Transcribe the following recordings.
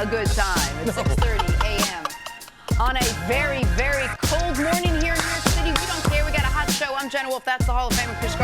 a good time at 6:30 a.m. on a very, very cold morning here in New York City. We don't care. We got a hot show. I'm Jenna Wolfe. That's the Hall of Famer, Cris.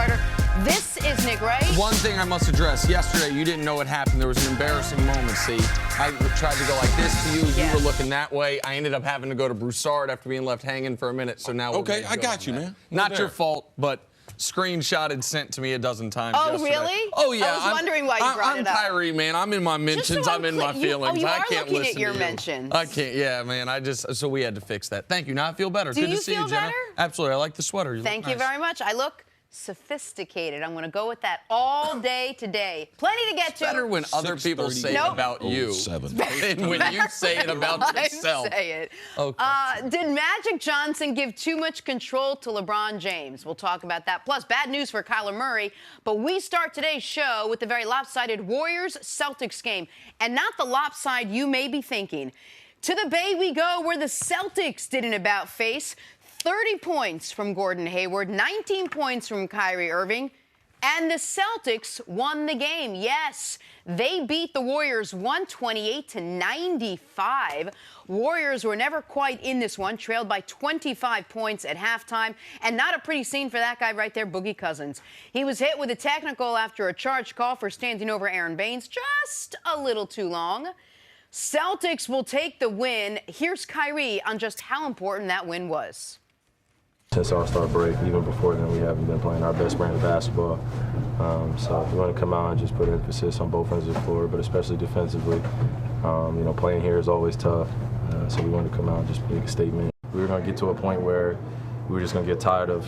This is Nick Wright. One thing I must address. Yesterday, you didn't know what happened. There was an embarrassing moment, see. I tried to go like this to you. Yes. You were looking that way. I ended up having to go to Broussard after being left hanging for a minute, so now Okay, I got you, man. Not your fault, but screenshotted, sent to me a dozen times yesterday. Really? Oh, yeah. I was wondering why you brought it up. I'm Kyrie, man. I'm in my mentions. I'm in my feelings. I can't looking listen at your to you. mentions. I can't. Yeah, man. So we had to fix that. Thank you. Now I feel better. Do Good you to see you, feel Jenna. better? Absolutely. I like the sweater. Thank you nice. very much. I look sophisticated. I'm going to go with that all day today. Plenty to get to. Better when other people say it about you than when you say it about yourself. I say it. Okay. Did Magic Johnson give too much control to LeBron James? We'll talk about that. Plus, bad news for Kyler Murray. But we start today's show with the very lopsided Warriors-Celtics game. And not the lopside you may be thinking. To the Bay we go, where the Celtics did an about-face. 30 points from Gordon Hayward, 19 points from Kyrie Irving, and the Celtics won the game. Yes, they beat the Warriors 128-95. Warriors were never quite in this one, trailed by 25 points at halftime, and not a pretty scene for that guy right there, Boogie Cousins. He was hit with a technical after a charge call for standing over Aaron Baines just a little too long. Celtics will take the win. Here's Kyrie on just how important that win was. Since All-Star break, even before then, we haven't been playing our best brand of basketball. So we want to come out and just put emphasis on both ends of the floor, but especially defensively. Playing here is always tough, so we wanted to come out and just make a statement. We were going to get to a point where we were just going to get tired of,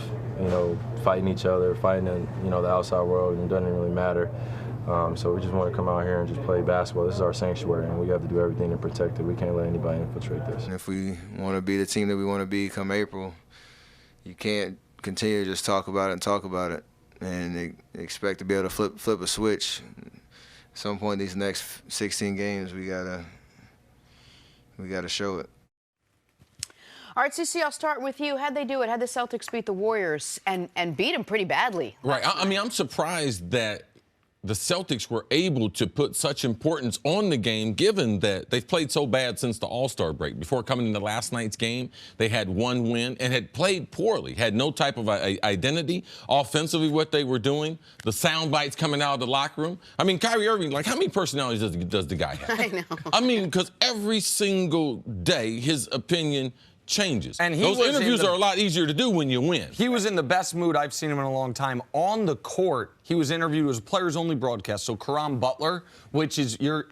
fighting each other, fighting in, the outside world, and it doesn't really matter. So we just want to come out here and just play basketball. This is our sanctuary, and we have to do everything to protect it. We can't let anybody infiltrate this. If we want to be the team that we want to be come April, you can't continue to just talk about it and expect to be able to flip a switch. At some point, these next 16 games, we gotta show it. All right, CC, I'll start with you. How'd they do it? How'd the Celtics beat the Warriors and beat them pretty badly? Right. I mean, I'm surprised that the Celtics were able to put such importance on the game, given that they've played so bad since the All-Star break. Before coming into last night's game, they had one win and had played poorly, had no type of identity. Offensively, what they were doing, the sound bites coming out of the locker room. I mean, Kyrie Irving, like, how many personalities does the guy have? I know. I mean, because every single day, his opinion changes. And those interviews are a lot easier to do when you win. He was in the best mood I've seen him in a long time. On the court, he was interviewed as a players-only broadcast. So Karan Butler, which is you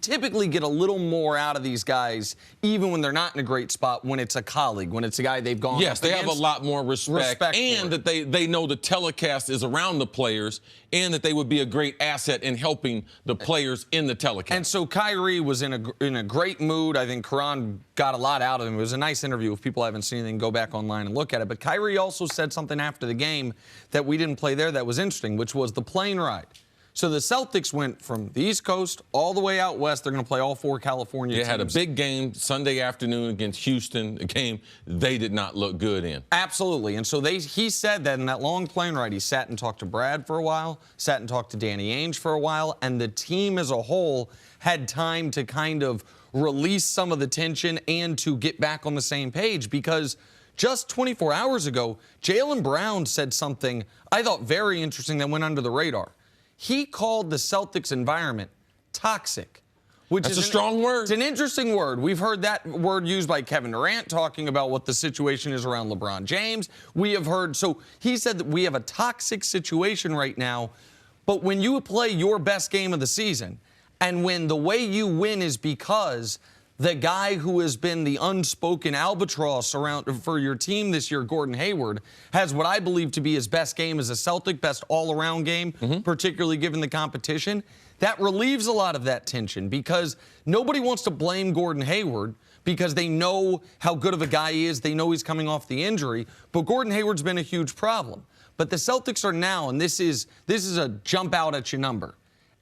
typically get a little more out of these guys, even when they're not in a great spot, when it's a colleague, when it's a guy they've gone Yes, they have a lot more respect and that they know the telecast is around the players and that they would be a great asset in helping the players in the telecast. And so Kyrie was in a great mood. I think Karan got a lot out of him. It was a nice interview. If people haven't seen anything, go back online and look at it. But Kyrie also said something after the game that we didn't play there that was interesting, which was the plane ride. So the Celtics went from the East Coast all the way out west. They're going to play all four California teams. They had a big game Sunday afternoon against Houston, a game they did not look good in. Absolutely. And so he said that in that long plane ride, he sat and talked to Brad for a while, sat and talked to Danny Ainge for a while, and the team as a whole had time to kind of release some of the tension and to get back on the same page, because just 24 hours ago, Jaylen Brown said something I thought very interesting that went under the radar. He called the Celtics environment toxic, which That's is a strong word. It's an interesting word. We've heard that word used by Kevin Durant talking about what the situation is around LeBron James. We have heard, so he said that we have a toxic situation right now, but when you play your best game of the season, and when the way you win is because the guy who has been the unspoken albatross around for your team this year, Gordon Hayward, has what I believe to be his best game as a Celtic, best all-around game, particularly given the competition. That relieves a lot of that tension, because nobody wants to blame Gordon Hayward because they know how good of a guy he is. They know he's coming off the injury, but Gordon Hayward's been a huge problem. But the Celtics are now, and this is a jump out at you number,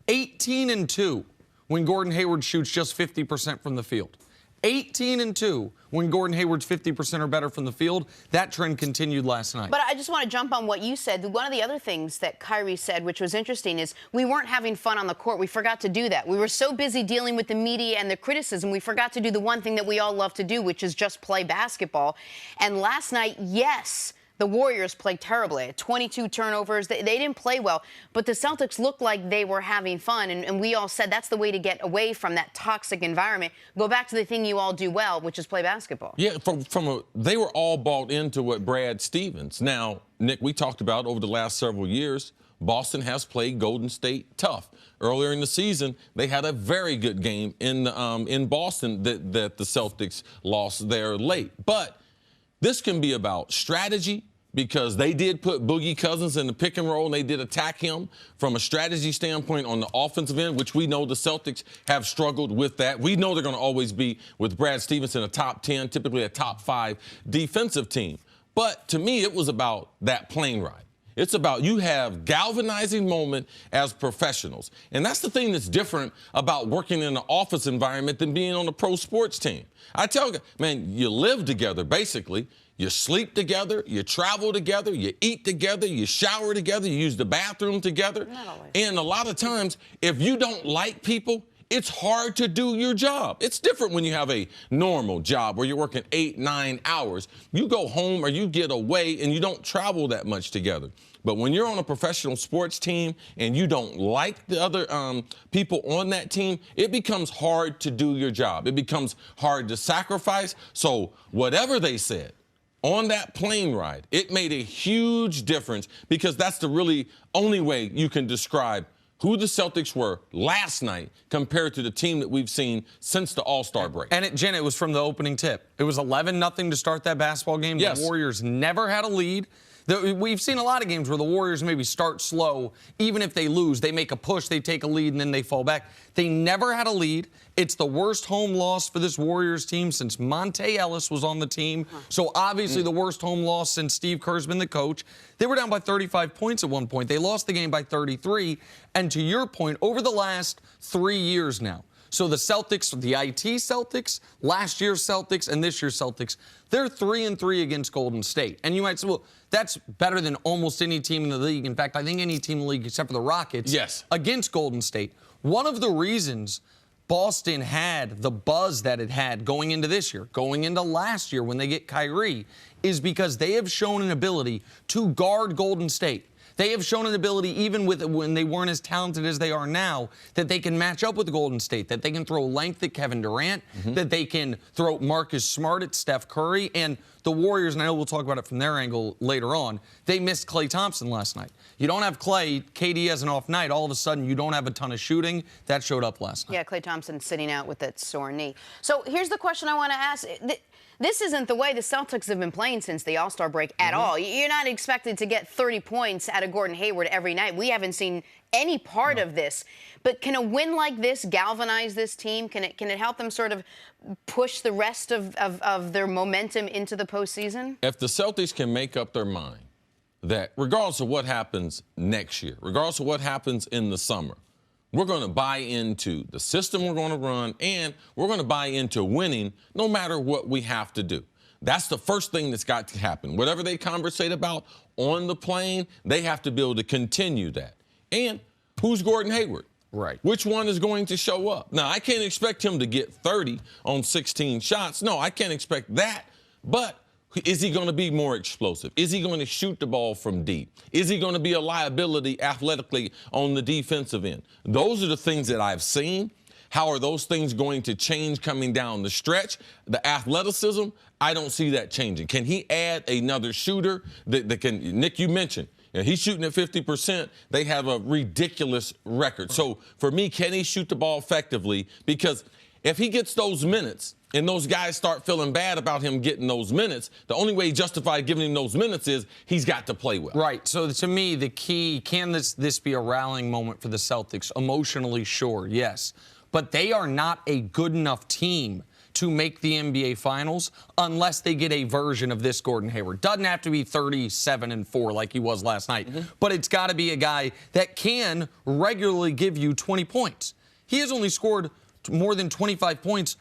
18-2 when Gordon Hayward shoots just 50% from the field. 18-2 when Gordon Hayward's 50% or better from the field. That trend continued last night. But I just want to jump on what you said. One of the other things that Kyrie said, which was interesting, is we weren't having fun on the court. We forgot to do that. We were so busy dealing with the media and the criticism, we forgot to do the one thing that we all love to do, which is just play basketball. And last night, yes, the Warriors played terribly. 22 turnovers. They didn't play well. But the Celtics looked like they were having fun. And we all said that's the way to get away from that toxic environment. Go back to the thing you all do well, which is play basketball. Yeah, they were all bought into what Brad Stevens. Now, Nick, we talked about over the last several years, Boston has played Golden State tough. Earlier in the season, they had a very good game in Boston that the Celtics lost there late. But this can be about strategy, because they did put Boogie Cousins in the pick and roll, and they did attack him from a strategy standpoint on the offensive end, which we know the Celtics have struggled with that. We know they're going to always be, with Brad Stevenson, a top 10, typically a top 5 defensive team. But to me, it was about that plane ride. It's about you have galvanizing moment as professionals. And that's the thing that's different about working in an office environment than being on a pro sports team. I tell you, man, you live together, basically. You sleep together, you travel together, you eat together, you shower together, you use the bathroom together. Not always. And a lot of times, if you don't like people, it's hard to do your job. It's different when you have a normal job where you're working 8, 9 hours. You go home or you get away and you don't travel that much together. But when you're on a professional sports team and you don't like the other people on that team, it becomes hard to do your job. It becomes hard to sacrifice. So whatever they said on that plane ride, it made a huge difference, because that's the really only way you can describe who the Celtics were last night compared to the team that we've seen since the All-Star break. And Jenna, it was from the opening tip. It was 11-0 to start that basketball game. Yes. The Warriors never had a lead. We've seen a lot of games where the Warriors maybe start slow. Even if they lose, they make a push, they take a lead, and then they fall back. They never had a lead. It's the worst home loss for this Warriors team since Monte Ellis was on the team. So obviously the worst home loss since Steve Kerr's been the coach. They were down by 35 points at one point. They lost the game by 33. And to your point, over the last 3 years now, so the Celtics, the IT Celtics, last year's Celtics, and this year's Celtics, they're 3-3 against Golden State. And you might say, well, that's better than almost any team in the league. In fact, I think any team in the league except for the Rockets, yes, against Golden State. One of the reasons Boston had the buzz that it had going into this year, going into last year when they get Kyrie, is because they have shown an ability to guard Golden State. They have shown an ability, even when they weren't as talented as they are now, that they can match up with Golden State, that they can throw length at Kevin Durant, that they can throw Marcus Smart at Steph Curry. And the Warriors, and I know we'll talk about it from their angle later on, they missed Klay Thompson last night. You don't have Klay, KD has an off night, all of a sudden you don't have a ton of shooting. That showed up last night. Yeah, Klay Thompson sitting out with that sore knee. So here's the question I want to ask. This isn't the way the Celtics have been playing since the All-Star break at all. You're not expected to get 30 points out of Gordon Hayward every night. We haven't seen any part of this. But can a win like this galvanize this team? Can it help them sort of push the rest of their momentum into the postseason? If the Celtics can make up their mind that regardless of what happens next year, regardless of what happens in the summer, we're going to buy into the system we're going to run, and we're going to buy into winning no matter what we have to do. That's the first thing that's got to happen. Whatever they conversate about on the plane, they have to be able to continue that. And who's Gordon Hayward? Right. Which one is going to show up? Now, I can't expect him to get 30 on 16 shots. No, I can't expect that. But is he going to be more explosive? Is he going to shoot the ball from deep? Is he going to be a liability athletically on the defensive end? Those are the things that I've seen. How are those things going to change coming down the stretch? The athleticism, I don't see that changing. Can he add another shooter that can, Nick, you mentioned, he's shooting at 50%. They have a ridiculous record. So for me, can he shoot the ball effectively? Because if he gets those minutes and those guys start feeling bad about him getting those minutes, the only way he justified giving him those minutes is he's got to play well. Right. So to me, the key, can this be a rallying moment for the Celtics? Emotionally, sure, yes. But they are not a good enough team to make the NBA Finals unless they get a version of this Gordon Hayward. Doesn't have to be 37-4 like he was last night, but it's got to be a guy that can regularly give you 20 points. He has only scored more than 25 points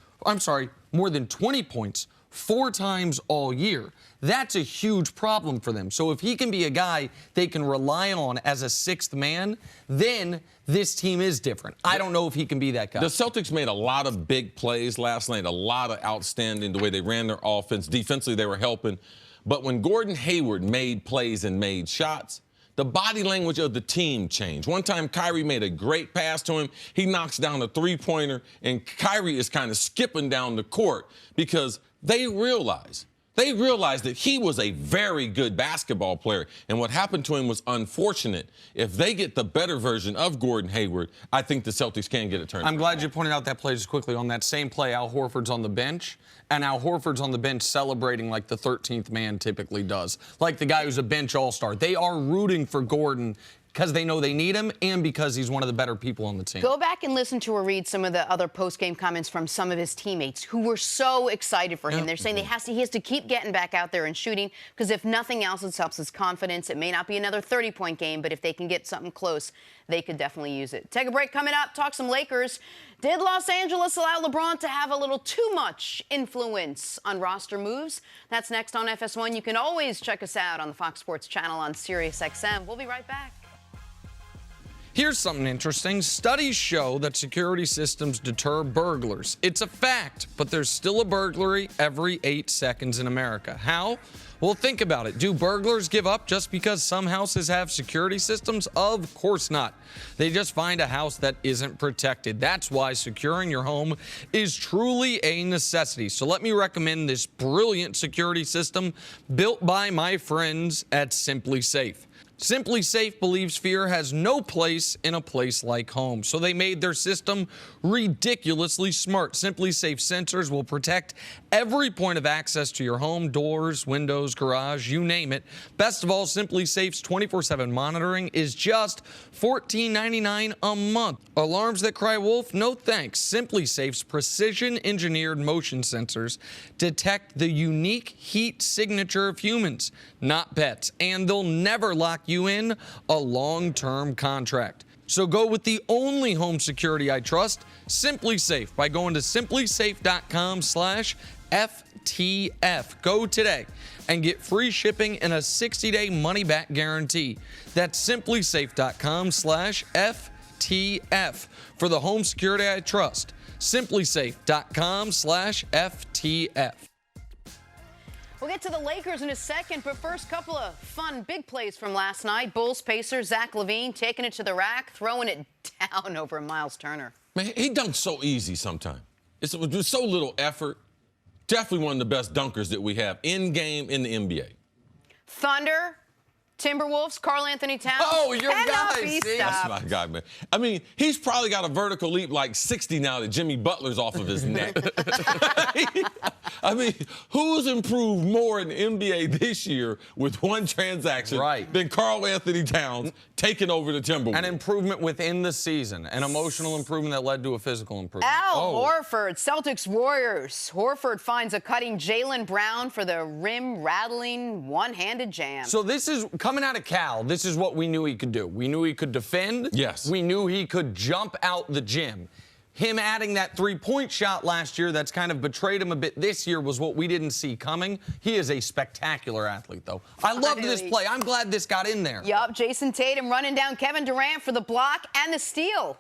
more than 20 points 4 times all year. That's a huge problem for them. So if he can be a guy they can rely on as a 6th man, then this team is different. I don't know if he can be that guy. The Celtics made a lot of big plays last night, a lot of outstanding the way they ran their offense. Defensively, they were helping. But when Gordon Hayward made plays and made shots, the body language of the team changed. One time, Kyrie made a great pass to him. He knocks down a three-pointer, and Kyrie is kind of skipping down the court because they realized that he was a very good basketball player, and what happened to him was unfortunate. If they get the better version of Gordon Hayward, I think the Celtics can get it turned around. I'm glad you pointed out that play just quickly. On that same play, Al Horford's on the bench, and Al Horford's on the bench celebrating like the 13th man typically does, like the guy who's a bench all-star. They are rooting for Gordon because they know they need him and because he's one of the better people on the team. Go back and listen to or read some of the other post-game comments from some of his teammates who were so excited for him. They're saying he has to keep getting back out there and shooting because if nothing else, it helps his confidence. It may not be another 30-point game, but if they can get something close, they could definitely use it. Take a break. Coming up, talk some Lakers. Did Los Angeles allow LeBron to have a little too much influence on roster moves? That's next on FS1. You can always check us out on the Fox Sports channel on SiriusXM. We'll be right back. Here's something interesting. Studies show that security systems deter burglars. It's a fact, but there's still a burglary every 8 seconds in America. How? Well, think about it. Do burglars give up just because some houses have security systems? Of course not. They just find a house that isn't protected. That's why securing your home is truly a necessity. So let me recommend this brilliant security system built by my friends at Simply Safe. Simply Safe believes fear has no place in a place like home, so they made their system ridiculously smart. Simply Safe sensors will protect every point of access to your home, doors, windows, garage, you name it. Best of all, Simply Safe's 24/7 monitoring is just $14.99 a month. Alarms that cry wolf? No thanks. Simply Safe's precision-engineered motion sensors detect the unique heat signature of humans, not pets, and they'll never lock you in a long-term contract. So go with the only home security I trust, Simply Safe, by going to simplysafe.com/FTF. Go today and get free shipping and a 60-day money-back guarantee. That's simplysafe.com/FTF for the home security I trust. simplysafe.com/FTF. We'll get to the Lakers in a second, but first, couple of fun big plays from last night. Bulls Pacers, Zach LaVine taking it to the rack, throwing it down over Miles Turner. Man, he dunks so easy sometimes. It's with so little effort. Definitely one of the best dunkers that we have in game in the NBA. Thunder, Timberwolves, Karl Anthony Towns. Oh, your cannot guy, be see? stopped. That's my guy, man. I mean, he's probably got a vertical leap like 60 now that Jimmy Butler's off of his neck. I mean, who's improved more in the NBA this year with one transaction than Karl Anthony Towns taking over the Timberwolves? An improvement within the season, an emotional improvement that led to a physical improvement. Al Horford, Celtics Warriors. Horford finds a cutting Jaylen Brown for the rim-rattling one-handed jam. So this is, coming out of Cal, this is what we knew he could do. We knew he could defend. Yes. We knew he could jump out the gym. Him adding that three-point shot last year that's kind of betrayed him a bit this year was what we didn't see coming. He is a spectacular athlete, though. I loved this play. I'm glad this got in there. Yup, Jason Tatum running down Kevin Durant for the block and the steal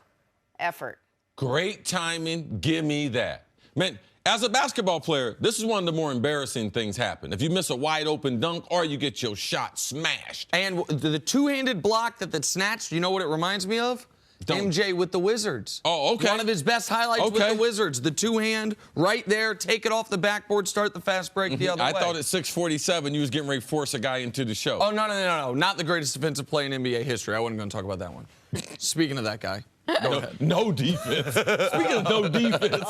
effort. Great timing. Give me that. Man, as a basketball player, this is one of the more embarrassing things happen. If you miss a wide-open dunk or you get your shot smashed. And the two-handed block that snatched, you know what it reminds me of? MJ with the Wizards. Oh, okay. One of his best highlights with the Wizards. The two-hand right there, take it off the backboard, start the fast break the other way. I thought at 6:47 you was getting ready to force a guy into the show. Oh, no. Not the greatest defensive play in NBA history. I wasn't going to talk about that one. Speaking of that guy. Go ahead. No defense. Speaking of no defense.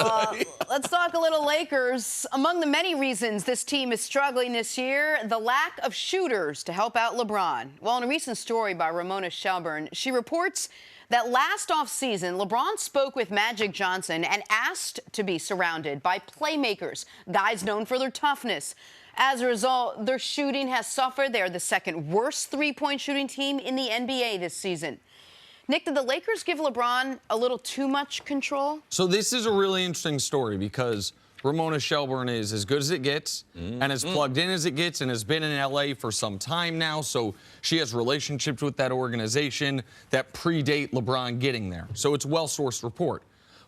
Let's talk a little Lakers. Among the many reasons this team is struggling this year, the lack of shooters to help out LeBron. Well, in a recent story by Ramona Shelburne, she reports that last offseason, LeBron spoke with Magic Johnson and asked to be surrounded by playmakers, guys known for their toughness. As a result, their shooting has suffered. They're the second worst three-point shooting team in the NBA this season. Nick, did the Lakers give LeBron a little too much control? So this is a really interesting story because Ramona Shelburne is as good as it gets and as plugged in as it gets and has been in L.A. for some time now. So she has relationships with that organization that predate LeBron getting there. So it's a well-sourced report.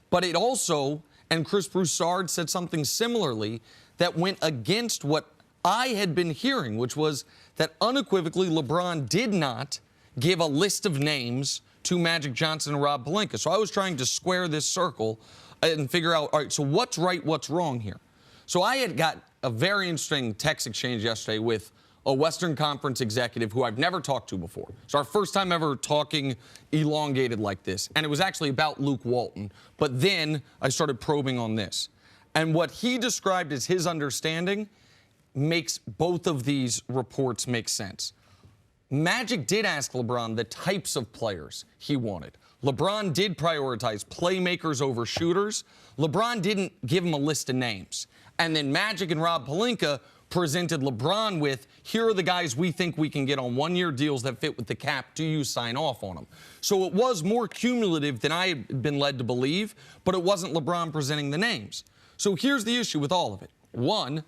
But it also, and Chris Broussard said something similarly, that went against what I had been hearing, which was that unequivocally LeBron did not give a list of names to Magic Johnson and Rob Pelinka. So I was trying to square this circle and figure out, all right, so what's right, what's wrong here? So I had got a very interesting text exchange yesterday with a Western Conference executive who I've never talked to before. It's our first time ever talking elongated like this. And it was actually about Luke Walton. But then I started probing on this. And what he described as his understanding makes both of these reports make sense. Magic did ask LeBron the types of players he wanted. LeBron did prioritize playmakers over shooters. LeBron didn't give him a list of names. And then Magic and Rob Pelinka presented LeBron with, here are the guys we think we can get on one-year deals that fit with the cap. Do you sign off on them? So it was more cumulative than I had been led to believe, but it wasn't LeBron presenting the names. So here's the issue with all of it. One,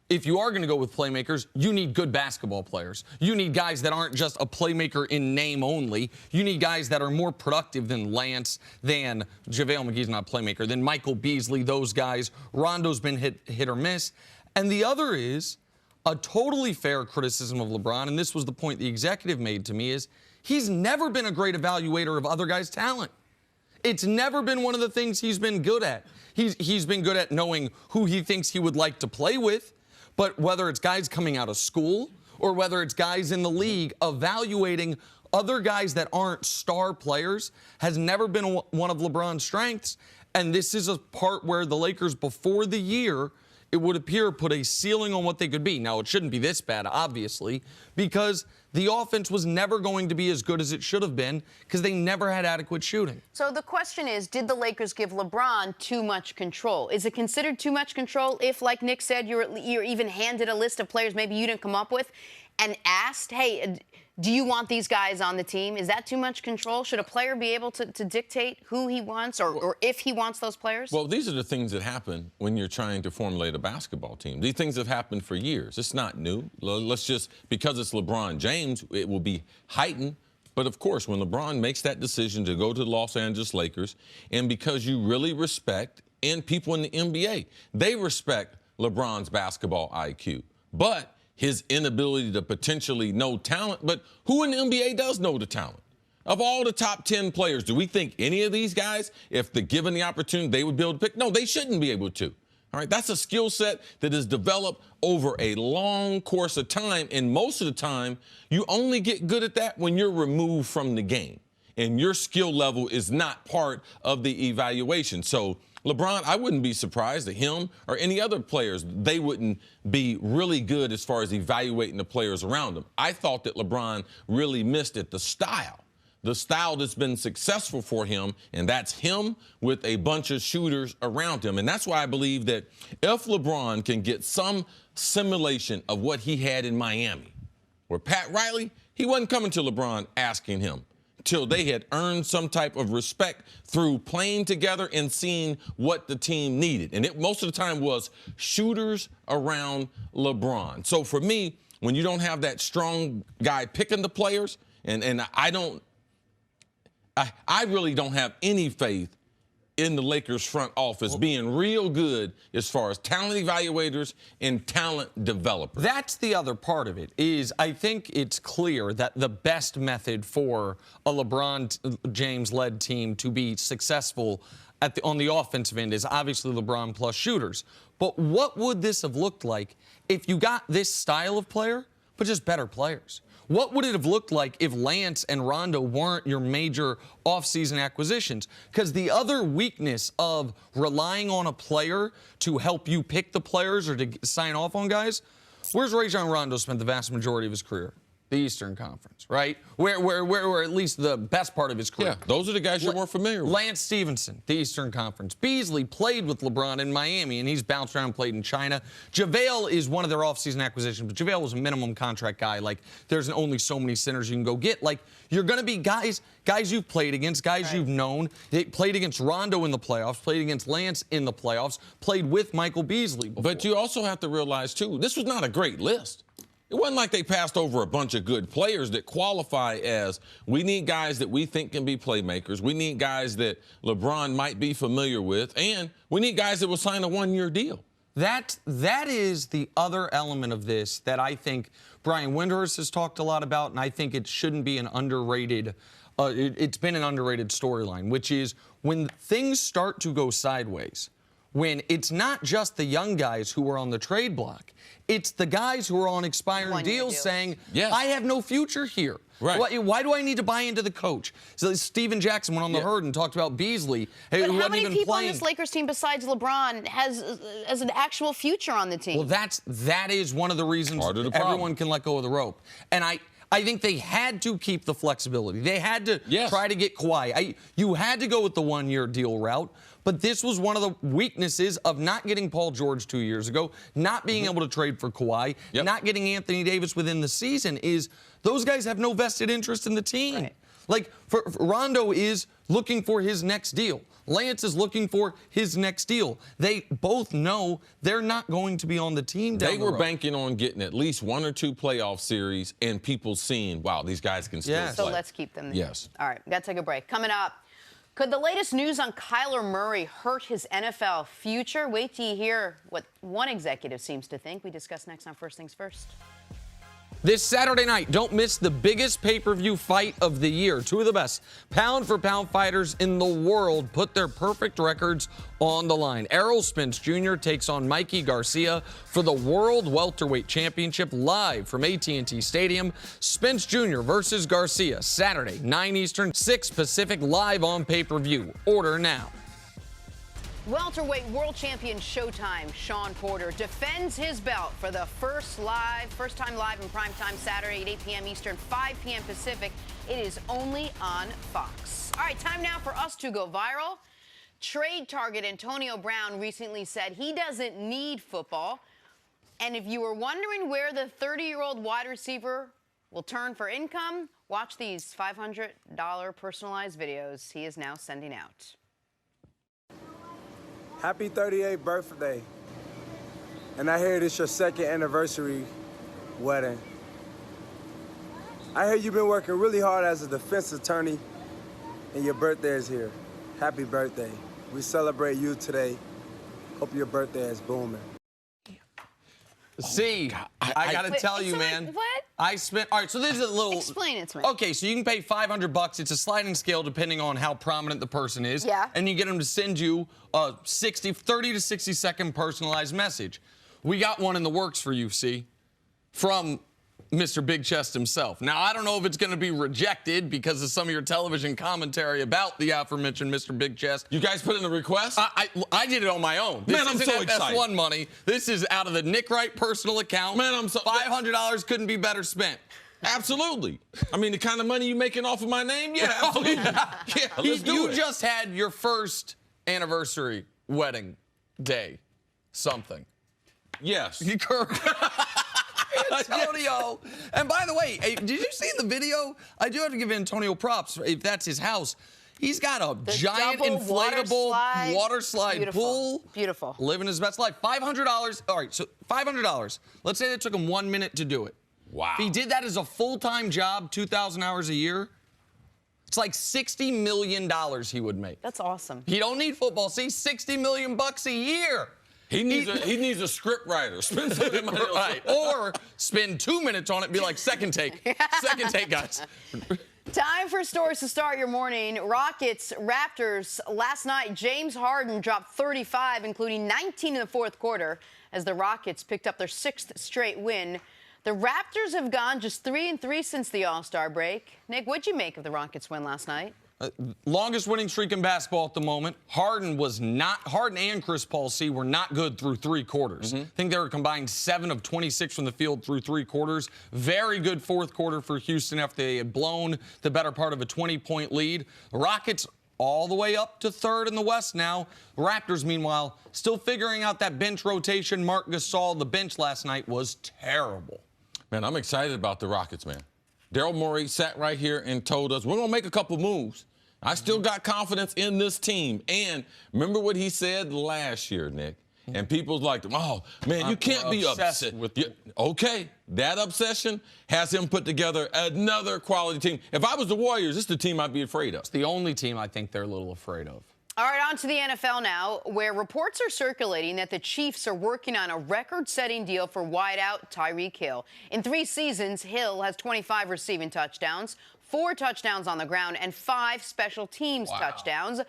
if you are going to go with playmakers, you need good basketball players. You need guys that aren't just a playmaker in name only. You need guys that are more productive than Lance, than JaVale McGee's not a playmaker, than Michael Beasley, those guys. Rondo's been hit or miss. And the other is a totally fair criticism of LeBron, and this was the point the executive made to me, is he's never been a great evaluator of other guys' talent. It's never been one of the things he's been good at. He's been good at knowing who he thinks he would like to play with. But whether it's guys coming out of school or whether it's guys in the league, evaluating other guys that aren't star players has never been one of LeBron's strengths. And this is a part where the Lakers, before the year, it would appear, put a ceiling on what they could be. Now, it shouldn't be this bad, obviously, because the offense was never going to be as good as it should have been because they never had adequate shooting. So the question is, did the Lakers give LeBron too much control? Is it considered too much control if, like Nick said, you're even handed a list of players maybe you didn't come up with and asked, hey, do you want these guys on the team? Is that too much control? Should a player be able to dictate who he wants or if he wants those players? Well, these are the things that happen when you're trying to formulate a basketball team. These things have happened for years. It's not new. Let's just, because it's LeBron James, it will be heightened. But, of course, when LeBron makes that decision to go to the Los Angeles Lakers, and because you really respect, and people in the NBA, they respect LeBron's basketball IQ. But his inability to potentially know talent. But who in the NBA does know the talent? Of all the top 10 players, do we think any of these guys, if they're given the opportunity, they would be able to pick? No, they shouldn't be able to. All right, that's a skill set that is developed over a long course of time. And most of the time, you only get good at that when you're removed from the game. And your skill level is not part of the evaluation. So LeBron, I wouldn't be surprised that him or any other players, they wouldn't be really good as far as evaluating the players around them. I thought that LeBron really missed it, the style that's been successful for him, and that's him with a bunch of shooters around him. And that's why I believe that if LeBron can get some simulation of what he had in Miami, where Pat Riley, he wasn't coming to LeBron asking him, till they had earned some type of respect through playing together and seeing what the team needed. And it most of the time was shooters around LeBron. So for me, when you don't have that strong guy picking the players, and I really don't have any faith in the Lakers front office being real good as far as talent evaluators and talent developers. That's the other part of it, is I think it's clear that the best method for a LeBron James-led team to be successful on the offensive end is obviously LeBron plus shooters. But what would this have looked like if you got this style of player, but just better players? What would it have looked like if Lance and Rondo weren't your major offseason acquisitions? Because the other weakness of relying on a player to help you pick the players or to sign off on guys, where's Rajon Rondo spent the vast majority of his career? the Eastern Conference, right? Where at least the best part of his career. Yeah, those are the guys you're more familiar with. Lance Stevenson, the Eastern Conference. Beasley played with LeBron in Miami, and he's bounced around and played in China. JaVale is one of their offseason acquisitions, but JaVale was a minimum contract guy. Like, there's only so many centers you can go get. Like, you're going to be guys you've played against, guys you've known. They played against Rondo in the playoffs, played against Lance in the playoffs, played with Michael Beasley before. But you also have to realize, too, this was not a great list. It wasn't like they passed over a bunch of good players that qualify as, we need guys that we think can be playmakers. We need guys that LeBron might be familiar with. And we need guys that will sign a one-year deal. That is the other element of this that I think Brian Windhorst has talked a lot about, and I think it shouldn't be an underrated, it's been an underrated storyline, which is when things start to go sideways, when it's not just the young guys who are on the trade block, it's the guys who are on expiring deals saying, I have no future here. Right. Why do I need to buy into the coach? So Steven Jackson went on the herd and talked about Beasley. But who how many even people playing. on this Lakers team besides LeBron has an actual future on the team? Well, that is one of the reasons everyone can let go of the rope. And I think they had to keep the flexibility. They had to try to get Kawhi. You had to go with the one-year deal route. But this was one of the weaknesses of not getting Paul George 2 years ago, not being able to trade for Kawhi, not getting Anthony Davis within the season, is those guys have no vested interest in the team. Right. Like, Rondo is looking for his next deal. Lance is looking for his next deal. They both know they're not going to be on the team down the road. They were banking on getting at least 1 or 2 playoff series and people seeing, wow, these guys can still play. So let's keep them there. Yes. All right, got to take a break. Coming up, could the latest news on Kyler Murray hurt his NFL future? Wait till you hear what one executive seems to think. We discuss next on First Things First. This Saturday night, don't miss the biggest pay-per-view fight of the year. Two of the best pound-for-pound fighters in the world put their perfect records on the line. Errol Spence Jr. takes on Mikey Garcia for the World Welterweight Championship live from AT&T Stadium. Spence Jr. versus Garcia, Saturday, 9 Eastern, 6 Pacific, live on pay-per-view. Order now. Welterweight world champion Showtime Sean Porter defends his belt for the first time live in primetime Saturday at 8 p.m. Eastern, 5 p.m. Pacific. It is only on Fox. All right, time now for us to go viral. Trade target Antonio Brown recently said he doesn't need football. And if you were wondering where the 30-year-old wide receiver will turn for income, watch these $500 personalized videos he is now sending out. Happy 38th birthday. And I hear this your 2nd anniversary wedding. I hear you've been working really hard as a defense attorney, and your birthday is here. Happy birthday. We celebrate you today. Hope your birthday is booming. See, I got to tell you, man. What? I spent, all right, so this is a little. Explain it to me. Okay, so you can pay $500. It's a sliding scale depending on how prominent the person is. Yeah. And you get them to send you a 30 to 60 second personalized message. We got one in the works for you, see, from Mr. Big Chest himself. Now, I don't know if it's going to be rejected because of some of your television commentary about the aforementioned Mr. Big Chest. You guys put in a request? I did it on my own. This Man, I'm so excited. FS1 money. This is out of the Nick Wright personal account. Man, I'm so $500 couldn't be better spent. Absolutely. I mean, the kind of money you're making off of my name? Yeah, absolutely. Yeah, let's do You it. just had your first anniversary wedding day. Something. Yes. Antonio. And by the way, did you see the video? I do have to give Antonio props if that's his house. He's got a giant inflatable water slide pool. Beautiful. Living his best life. $500. All right, so $500. Let's say it took him 1 minute to do it. Wow. If he did that as a full-time job, 2,000 hours a year, it's like $60 million he would make. That's awesome. He don't need football. See, $60 million a year. He needs a script writer. Spend some money on Right. Or spend 2 minutes on it and be like, second take. Second take, guys. Time for stories to start your morning. Rockets, Raptors. Last night, James Harden dropped 35, including 19 in the fourth quarter, as the Rockets picked up their 6th straight win. The Raptors have gone just 3-3 since the All-Star break. Nick, what'd you make of the Rockets' win last night? Longest winning streak in basketball at the moment. Harden and Chris Paul were not good through 3 quarters. I think they were combined 7 of 26 from the field through 3 quarters. Very good fourth quarter for Houston after they had blown the better part of a 20-point lead. The Rockets all the way up to 3rd in the West now. The Raptors, meanwhile, still figuring out that bench rotation. Marc Gasol, the bench last night was terrible. Man, I'm excited about the Rockets, man. Daryl Morey sat right here and told us, we're going to make a couple moves. I still got confidence in this team. And remember what he said last year, Nick? And people's like, oh, man, you can't be upset. Okay, that obsession has him put together another quality team. If I was the Warriors, this is the team I'd be afraid of. It's the only team I think they're a little afraid of. All right, on to the NFL now, where reports are circulating that the Chiefs are working on a record-setting deal for wideout Tyreek Hill. In 3 seasons, Hill has 25 receiving touchdowns, 4 touchdowns on the ground, and 5 special teams touchdowns.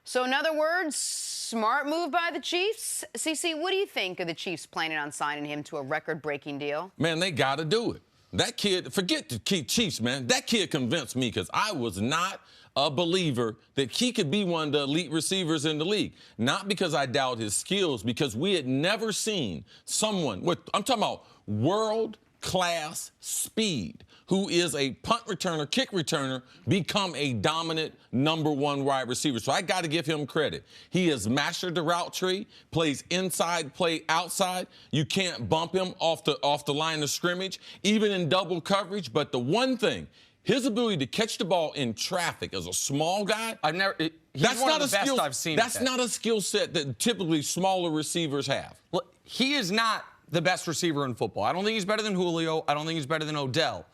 So, in other words, smart move by the Chiefs. CC, what do you think of the Chiefs planning on signing him to a record-breaking deal? Man, they got to do it. That kid, forget the Chiefs, man. That kid convinced me because I was not a believer that he could be one of the elite receivers in the league. Not because I doubt his skills, because we had never seen someone with, I'm talking about world-class speed, who is a punt returner, kick returner, become a dominant #1 wide receiver. So I got to give him credit. He has mastered the route tree, plays inside, play outside. You can't bump him off the line of scrimmage, even in double coverage. But the one thing, his ability to catch the ball in traffic as a small guy, That's not a skill. I've seen. That's not a skill set that typically smaller receivers have. Look, he is not the best receiver in football. I don't think he's better than Julio. I don't think he's better than Odell.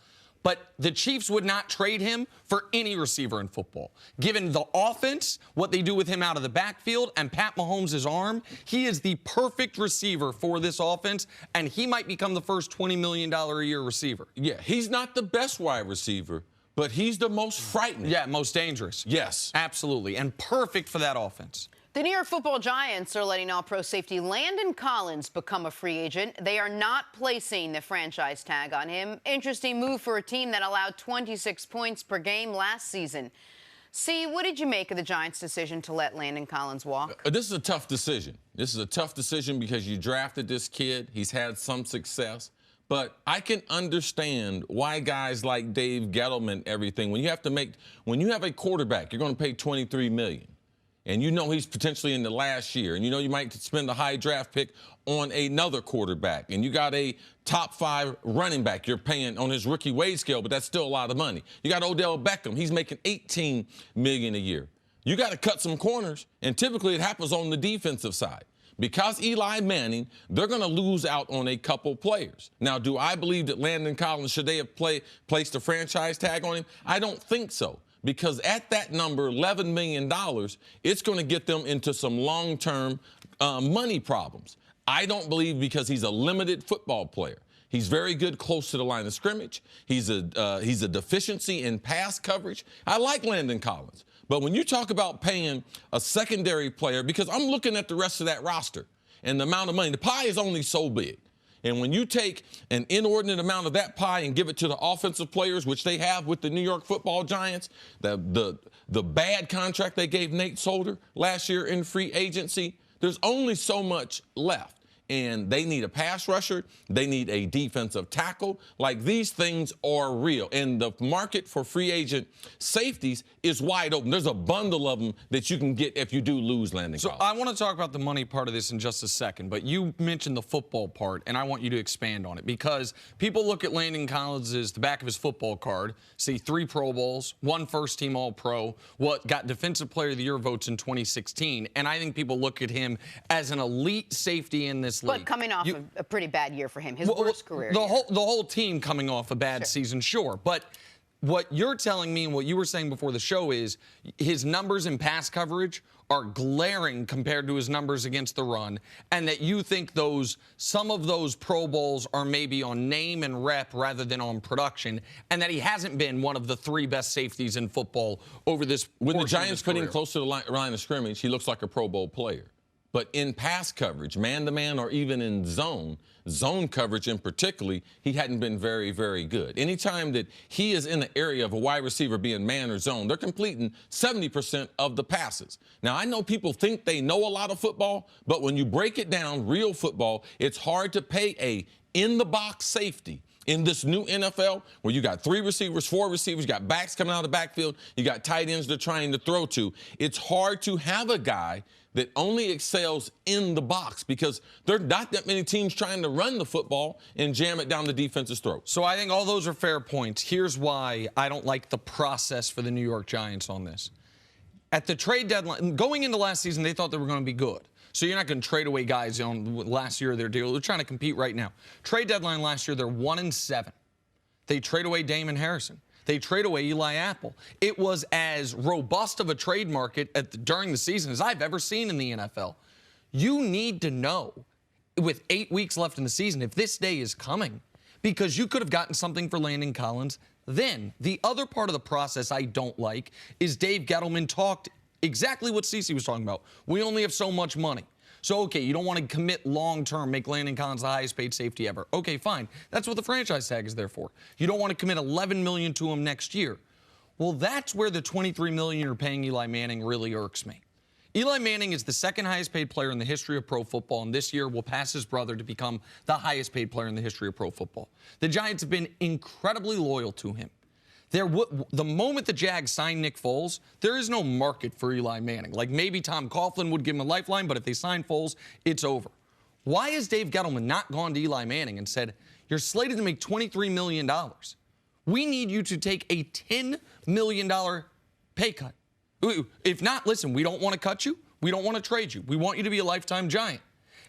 But the Chiefs would not trade him for any receiver in football. Given the offense, what they do with him out of the backfield, and Pat Mahomes' arm, he is the perfect receiver for this offense, and he might become the first $20 million a year receiver. Yeah, he's not the best wide receiver, but he's the most frightening. Yeah, most dangerous. Yes. Absolutely, and perfect for that offense. The New York Football Giants are letting All-Pro safety Landon Collins become a free agent. They are not placing the franchise tag on him. Interesting move for a team that allowed 26 points per game last season. See, what did you make of the Giants' decision to let Landon Collins walk? This is a tough decision. This is a tough decision because you drafted this kid. He's had some success. But I can understand why guys like Dave Gettleman, everything, when you have a quarterback, you're going to pay $23 million. And you know he's potentially in the last year, and you know you might spend a high draft pick on another quarterback, and you got a top 5 running back you're paying on his rookie wage scale, but that's still a lot of money. You got Odell Beckham. He's making $18 million a year. You got to cut some corners, and typically it happens on the defensive side. Because Eli Manning, they're going to lose out on a couple players. Now, do I believe that Landon Collins, should they have placed a franchise tag on him? I don't think so. Because at that number, $11 million, it's going to get them into some long-term money problems. I don't believe because he's a limited football player. He's very good close to the line of scrimmage. He's a deficiency in pass coverage. I like Landon Collins. But when you talk about paying a secondary player, because I'm looking at the rest of that roster and the amount of money, the pie is only so big. And when you take an inordinate amount of that pie and give it to the offensive players, which they have with the New York Football Giants, the bad contract they gave Nate Solder last year in free agency, there's only so much left. And they need a pass rusher. They need a defensive tackle. Like, these things are real. And the market for free agent safeties is wide open. There's a bundle of them that you can get if you do lose Landon Collins. So I want to talk about the money part of this in just a second, but you mentioned the football part, and I want you to expand on it, because people look at Landon Collins as the back of his football card, see 3 Pro Bowls, 1 first-team All-Pro, what got Defensive Player of the Year votes in 2016, and I think people look at him as an elite safety in this league. But coming off a pretty bad year for him, his worst career. The whole team coming off a bad season, sure. But what you're telling me and what you were saying before the show is his numbers in pass coverage are glaring compared to his numbers against the run, and that you think some of those Pro Bowls are maybe on name and rep rather than on production, and that he hasn't been one of the 3 best safeties in football over this. With the Giants putting close to the line of scrimmage, he looks like a Pro Bowl player. But in pass coverage, man-to-man or even in zone coverage in particular, he hadn't been very, very good. Anytime that he is in the area of a wide receiver being man or zone, they're completing 70% of the passes. Now, I know people think they know a lot of football, but when you break it down, real football, it's hard to pay a in-the-box safety in this new NFL where you got 3 receivers, 4 receivers, you got backs coming out of the backfield, you got tight ends they're trying to throw to. It's hard to have a guy that only excels in the box because there are not that many teams trying to run the football and jam it down the defense's throat. So I think all those are fair points. Here's why I don't like the process for the New York Giants on this. At the trade deadline, going into last season, they thought they were going to be good. So you're not going to trade away guys on last year of their deal. They're trying to compete right now. Trade deadline last year, they're 1-7. They trade away Damon Harrison. They trade away Eli Apple. It was as robust of a trade market during the season as I've ever seen in the NFL. You need to know, with 8 weeks left in the season, if this day is coming, because you could have gotten something for Landon Collins then. The other part of the process I don't like is Dave Gettleman talked exactly what Cece was talking about. We only have so much money. So, okay, you don't want to commit long-term, make Landon Collins the highest-paid safety ever. Okay, fine. That's what the franchise tag is there for. You don't want to commit $11 million to him next year. Well, that's where the $23 million you're paying Eli Manning really irks me. Eli Manning is the second highest-paid player in the history of pro football, and this year will pass his brother to become the highest-paid player in the history of pro football. The Giants have been incredibly loyal to him. The moment the Jags signed Nick Foles, there is no market for Eli Manning. Like maybe Tom Coughlin would give him a lifeline, but if they sign Foles, it's over. Why has Dave Gettleman not gone to Eli Manning and said, you're slated to make $23 million. We need you to take a $10 million pay cut. If not, listen, we don't want to cut you. We don't want to trade you. We want you to be a lifetime Giant.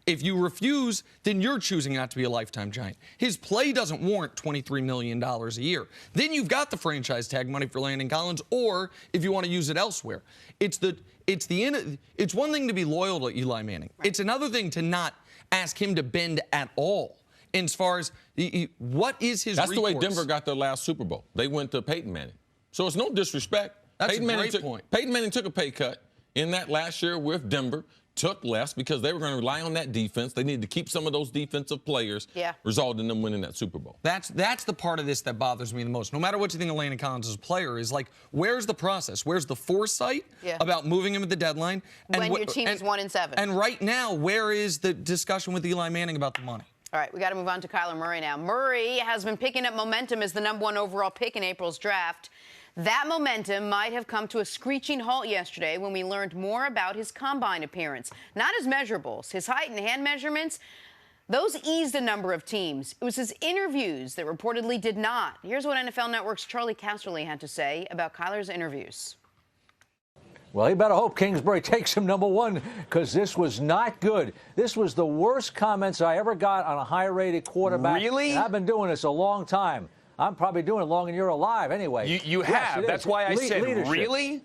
If you refuse, then you're choosing not to be a lifetime Giant. His play doesn't warrant $23 million a year. Then you've got the franchise tag money for Landon Collins, or if you want to use it elsewhere. It's one thing to be loyal to Eli Manning. Right. It's another thing to not ask him to bend at all. As far as what is his That's recourse? the way Denver got their last Super Bowl. They went to Peyton Manning. So it's no disrespect. That's a great point. Peyton Manning took a pay cut in that last year with Denver. Took less because they were going to rely on that defense. They needed to keep some of those defensive players, resulting in them winning that Super Bowl. That's the part of this that bothers me the most. No matter what you think of Landon Collins as a player, is like, where's the process? Where's the foresight about moving him at the deadline? When your team is 1-7. And right now, where is the discussion with Eli Manning about the money? All right, we got to move on to Kyler Murray now. Murray has been picking up momentum as the #1 overall pick in April's draft. That momentum might have come to a screeching halt yesterday when we learned more about his combine appearance. Not his measurables, his height and hand measurements, those eased a number of teams. It was his interviews that reportedly did not. Here's what NFL Network's Charlie Casserly had to say about Kyler's interviews. Well, you better hope Kingsbury takes him #1 because this was not good. This was the worst comments I ever got on a high-rated quarterback. Really? And I've been doing this a long time. I'm probably doing it longer than you're alive anyway. You have. Yes, that's why I said, leadership. Really?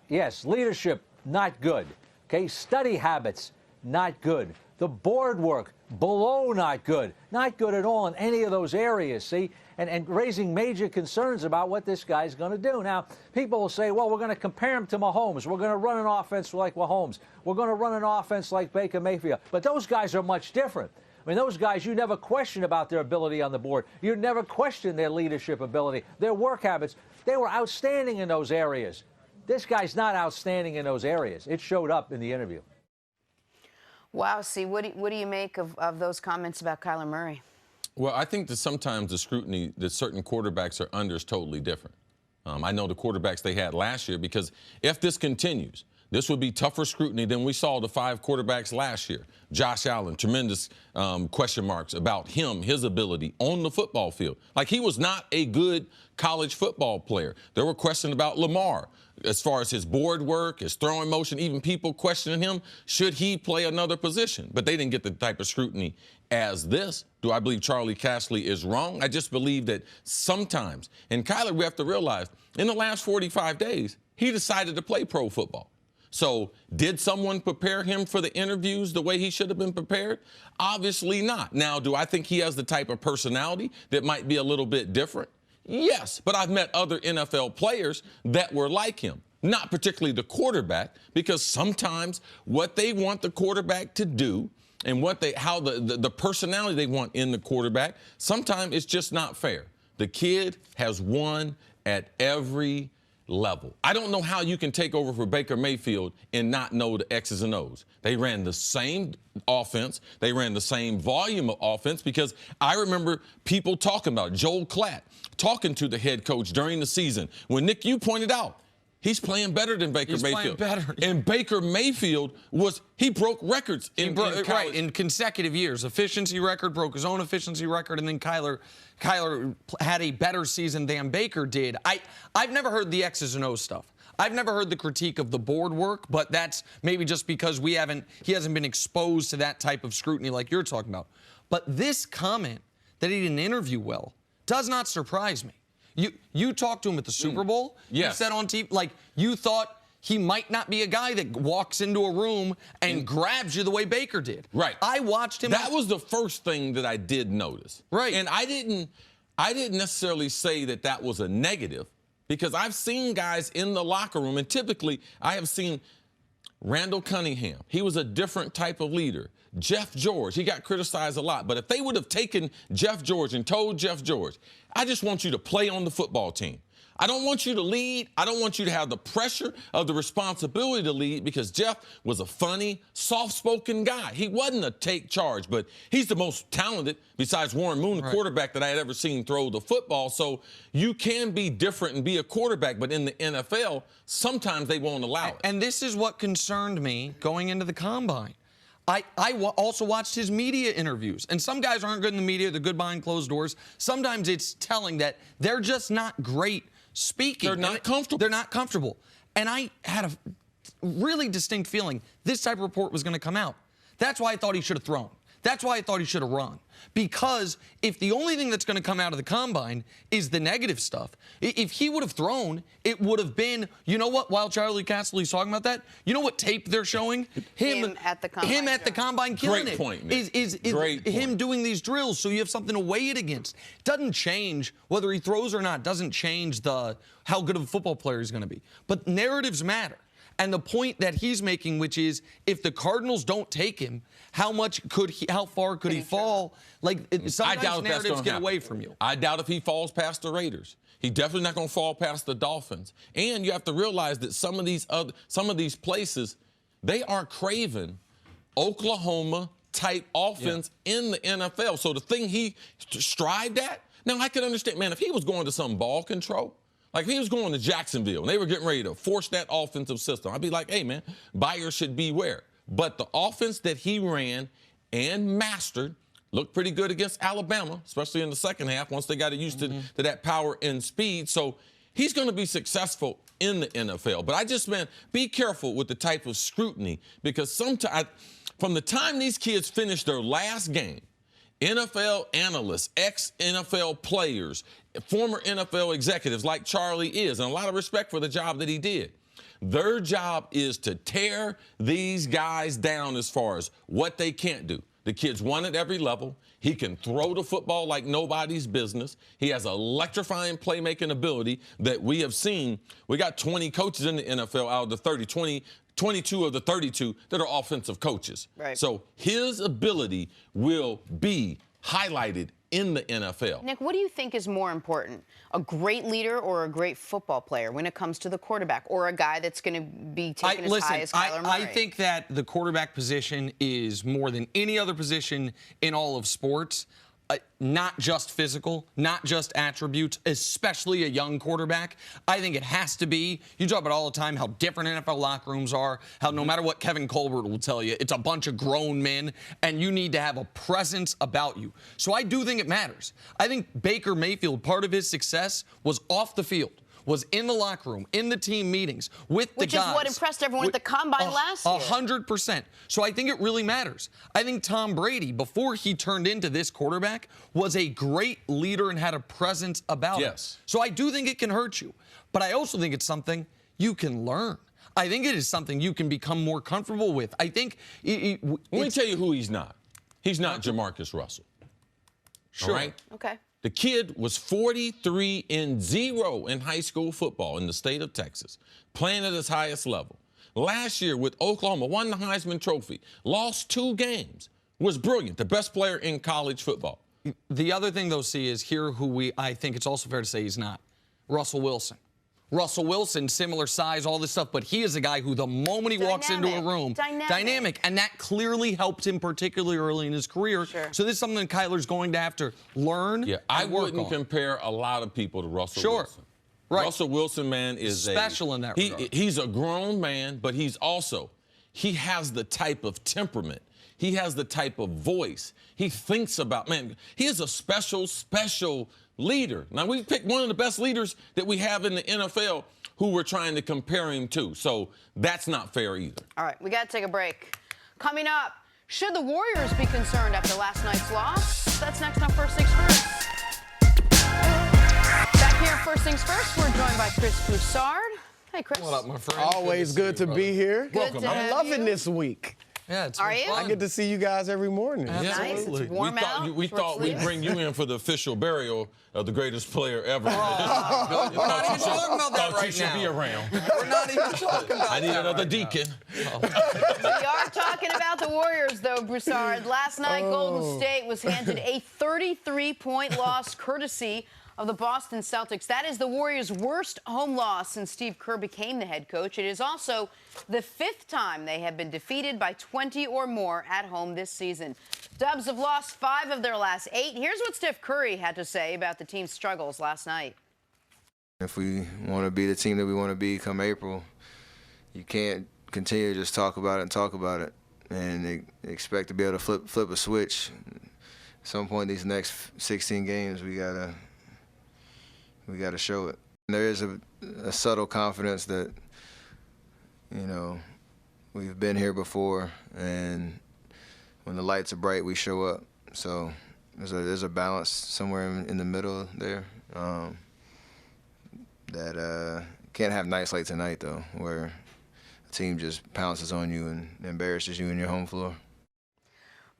Yes, leadership, not good. Okay, study habits, not good. The board work, below not good. Not good at all in any of those areas, see? And raising major concerns about what this guy's going to do. Now, people will say, well, we're going to compare him to Mahomes. We're going to run an offense like Mahomes. We're going to run an offense like Baker Mayfield. But those guys are much different. I mean, those guys, you never question about their ability on the board. You never question their leadership ability, their work habits. They were outstanding in those areas. This guy's not outstanding in those areas. It showed up in the interview. Wow, see, what do you make of those comments about Kyler Murray? Well, I think that sometimes the scrutiny that certain quarterbacks are under is totally different. I know the quarterbacks they had last year, because if this continues, this would be tougher scrutiny than we saw the 5 quarterbacks last year. Josh Allen, tremendous question marks about him, his ability on the football field. Like, he was not a good college football player. There were questions about Lamar as far as his board work, his throwing motion, even people questioning him, should he play another position? But they didn't get the type of scrutiny as this. Do I believe Charlie Casserly is wrong? I just believe that sometimes, and Kyler, we have to realize, in the last 45 days, he decided to play pro football. So did someone prepare him for the interviews the way he should have been prepared? Obviously not. Now, do I think he has the type of personality that might be a little bit different? Yes, but I've met other NFL players that were like him. not particularly the quarterback, because sometimes what they want the quarterback to do and how the personality they want in the quarterback, sometimes it's just not fair. The kid has won at every level. I don't know how you can take over for Baker Mayfield and not know the X's and O's. They ran the same offense. They ran the same volume of offense, because I remember people talking about Joel Klatt talking to the head coach during the season when, Nick, you pointed out, he's playing better than Baker Mayfield. Playing better. And Baker Mayfield he broke records in college. Right, in consecutive years. Efficiency record, broke his own efficiency record, and then Kyler had a better season than Baker did. I've never heard the X's and O's stuff. I've never heard the critique of the board work, but that's maybe just because he hasn't been exposed to that type of scrutiny like you're talking about. But this comment that he didn't interview well does not surprise me. You talked to him at the Super Bowl. Yes. You said on TV, like, you thought he might not be a guy that walks into a room and grabs you the way Baker did. Right. I watched him. That was the first thing that I did notice. Right. And I didn't necessarily say that was a negative, because I've seen guys in the locker room, and typically I have seen Randall Cunningham. He was a different type of leader. Jeff George, he got criticized a lot. But if they would have taken Jeff George and told Jeff George, I just want you to play on the football team. I don't want you to lead. I don't want you to have the pressure of the responsibility to lead, because Jeff was a funny, soft-spoken guy. He wasn't a take charge, but he's the most talented, besides Warren Moon, the quarterback that I had ever seen throw the football. So you can be different and be a quarterback, but in the NFL, sometimes they won't allow it. And this is what concerned me going into the combine. I also watched his media interviews. And some guys aren't good in the media. They're good behind closed doors. Sometimes it's telling that they're just not great speaking. They're not comfortable. They're not comfortable. And I had a really distinct feeling this type of report was going to come out. That's why I thought he should have thrown. That's why I thought he should have run. Because if the only thing that's going to come out of the combine is the negative stuff, if he would have thrown, it would have been, you know what, while Charlie Casserly's talking about that, you know what tape they're showing? Him at the combine. Him at the combine killing Great it. point, Nick. Is Great him point. doing these drills so you have something to weigh it against. Doesn't change whether he throws or not, doesn't change how good of a football player he's going to be. But narratives matter. And the point that he's making, which is, if the Cardinals don't take him, how far could he fall? Like, sometimes narratives get away from you. I doubt if he falls past the Raiders. He's definitely not going to fall past the Dolphins. And you have to realize that some of these places, they are craving Oklahoma-type offense in the NFL. So the thing he strived at, now I can understand, man, if he was going to some ball control, like if he was going to Jacksonville and they were getting ready to force that offensive system, I'd be like, hey, man, buyers should beware. But the offense that he ran and mastered looked pretty good against Alabama, especially in the second half once they got used to that power and speed. So he's going to be successful in the NFL. But I just, man, be careful with the type of scrutiny, because sometimes from the time these kids finish their last game, NFL analysts, ex-NFL players, former NFL executives like Charlie is, and a lot of respect for the job that he did. Their job is to tear these guys down as far as what they can't do. The kid's won at every level. He can throw the football like nobody's business. He has electrifying playmaking ability that we have seen. We got 20 coaches in the NFL out of the 30, 22 of the 32 that are offensive coaches. Right. So his ability will be highlighted in the NFL. Nick, what do you think is more important, a great leader or a great football player when it comes to the quarterback, or a guy that's going to be taken as high as Kyler Murray? I think that the quarterback position is more than any other position in all of sports. Not just physical, not just attributes, especially a young quarterback. I think it has to be. You talk about all the time how different NFL locker rooms are, how no matter what Kevin Colbert will tell you, it's a bunch of grown men, and you need to have a presence about you. So I do think it matters. I think Baker Mayfield, part of his success was off the field, was in the locker room, in the team meetings, with the guys. Which is what impressed everyone at the Combine last year. 100%. So I think it really matters. I think Tom Brady, before he turned into this quarterback, was a great leader and had a presence about him. So I do think it can hurt you. But I also think it's something you can learn. I think it is something you can become more comfortable with. I think... Let me tell you who he's not. He's not Jamarcus Russell. Sure. All right? Okay. The kid was 43-0 in high school football in the state of Texas, playing at his highest level. Last year with Oklahoma, won the Heisman Trophy, lost 2 games, was brilliant, the best player in college football. The other thing, though, C, is here who I think it's also fair to say he's not. Russell Wilson. Russell Wilson, similar size, all this stuff, but he is a guy who the moment he walks into a room, dynamic, and that clearly helped him particularly early in his career. Sure. So this is something that Kyler's going to have to learn. Yeah, I wouldn't compare a lot of people to Russell Wilson. Right. Russell Wilson, man, is special in that regard. He's a grown man, but he has the type of temperament. He has the type of voice. He thinks about, man, he is a special leader. Now, we picked one of the best leaders that we have in the NFL who we're trying to compare him to. So that's not fair either. All right, we got to take a break. Coming up, should the Warriors be concerned after last night's loss? That's next on First Things First. Back here at First Things First, we're joined by Cris Broussard. Hey, Chris. What up, my friend? Always good to be here. Good to I'm have loving you. this week. Yeah, it's Are you? fun. I get to see you guys every morning. Nice. It's warm out. We Short thought we'd sleeves. bring you in for the official burial of the greatest player ever. We're not even talking about that Thought you right should be now. around. We're not even talking about I need that another right deacon. We are talking about the Warriors, though, Broussard. Last night, Golden State was handed a 33-point loss courtesy of the Boston Celtics. That is the Warriors' worst home loss since Steve Kerr became the head coach. It is also the 5th time they have been defeated by 20 or more at home this season. Dubs have lost 5 of their last 8. Here's what Steph Curry had to say about the team's struggles last night. If we want to be the team that we want to be come April, you can't continue to just talk about it and talk about it and expect to be able to flip a switch. At some point these next 16 games, we gotta show it. There is a subtle confidence that, you know, we've been here before, and when the lights are bright, we show up. So there's a balance somewhere in the middle there that can't have nights like tonight, though, where a team just pounces on you and embarrasses you in your home floor.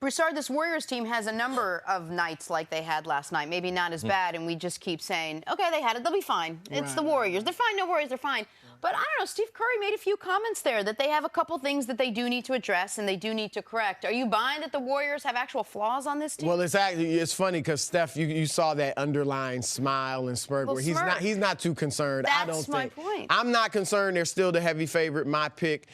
Broussard, this Warriors team has a number of nights like they had last night, maybe not as bad, and we just keep saying, okay, they had it, they'll be fine. It's the Warriors. They're fine, no worries, they're fine. But I don't know, Steve Curry made a few comments there that they have a couple things that they do need to address and they do need to correct. Are you buying that the Warriors have actual flaws on this team? Well, it's funny because Steph, you saw that underlying smile and smirk where he's not too concerned. I don't think. That's my point. I'm not concerned. They're still the heavy favorite. My pick.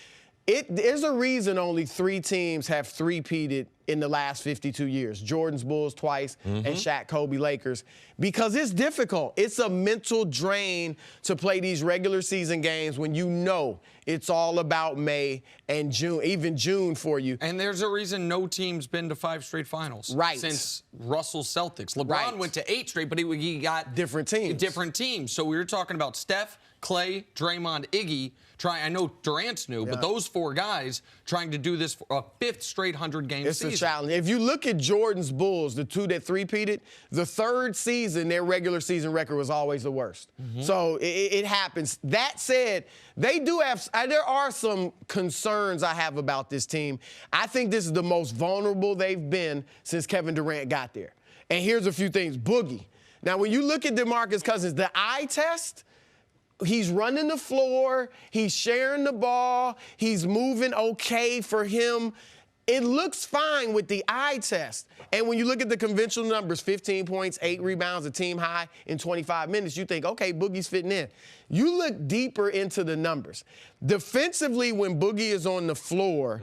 There's a reason only 3 teams have three-peated in the last 52 years. Jordan's Bulls twice and Shaq Kobe Lakers. Because it's difficult. It's a mental drain to play these regular season games when you know it's all about May and June, even June for you. And there's a reason no team's been to 5 straight finals. Right. Since Russell's Celtics. LeBron went to 8 straight, but he got different teams. So we were talking about Steph, Clay, Draymond, Iggy. I know Durant's new, but those 4 guys trying to do this for a 5th straight 100-game season. It's a challenge. If you look at Jordan's Bulls, the 2 that three-peated, the 3rd season, their regular season record was always the worst. So it happens. That said, there are some concerns I have about this team. I think this is the most vulnerable they've been since Kevin Durant got there. And here's a few things. Boogie. Now, when you look at DeMarcus Cousins, the eye test, he's running the floor, he's sharing the ball, he's moving okay for him. It looks fine with the eye test. And when you look at the conventional numbers, 15 points, 8 rebounds, a team high in 25 minutes, you think, okay, Boogie's fitting in. You look deeper into the numbers. Defensively, when Boogie is on the floor,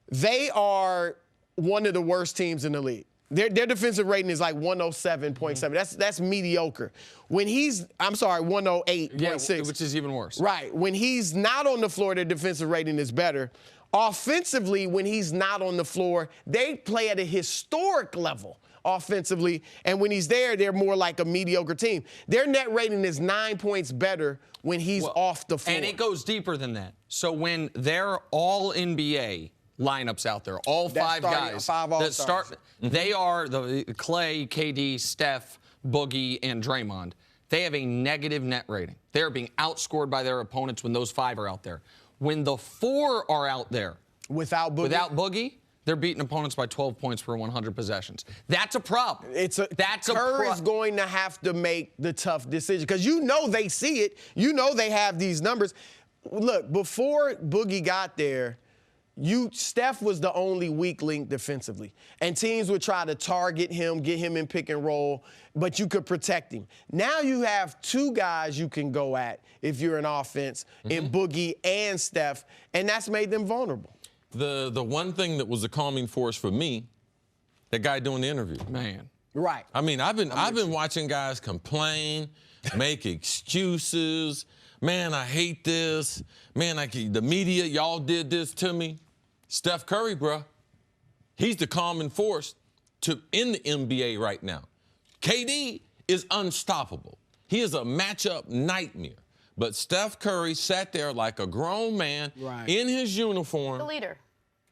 they are one of the worst teams in the league. Their defensive rating is like 107.7. That's mediocre. When 108.6. Yeah, which is even worse. Right. When he's not on the floor, their defensive rating is better. Offensively, when he's not on the floor, they play at a historic level offensively. And when he's there, they're more like a mediocre team. Their net rating is 9 points better when he's off the floor. And it goes deeper than that. So when they're all NBA lineups out there, all 5 guys that start, they are the Clay, KD, Steph, Boogie, and Draymond. They have a negative net rating. They're being outscored by their opponents when those 5 are out there. When the 4 are out there without Boogie, they're beating opponents by 12 points per 100 possessions. That's a problem. Kerr is going to have to make the tough decision because you know they see it. You know they have these numbers. Look, before Boogie got there, Steph was the only weak link defensively. And teams would try to target him, get him in pick and roll, but you could protect him. Now you have two guys you can go at if you're an offense, in Boogie and Steph, and that's made them vulnerable. The one thing that was a calming force for me, that guy doing the interview. Man. Right. I mean, I've been watching guys complain, make excuses. Man, I hate this. Man, the media, y'all did this to me. Steph Curry, bruh, he's the calming force in the NBA right now. KD is unstoppable. He is a matchup nightmare. But Steph Curry sat there like a grown man in his uniform. The leader.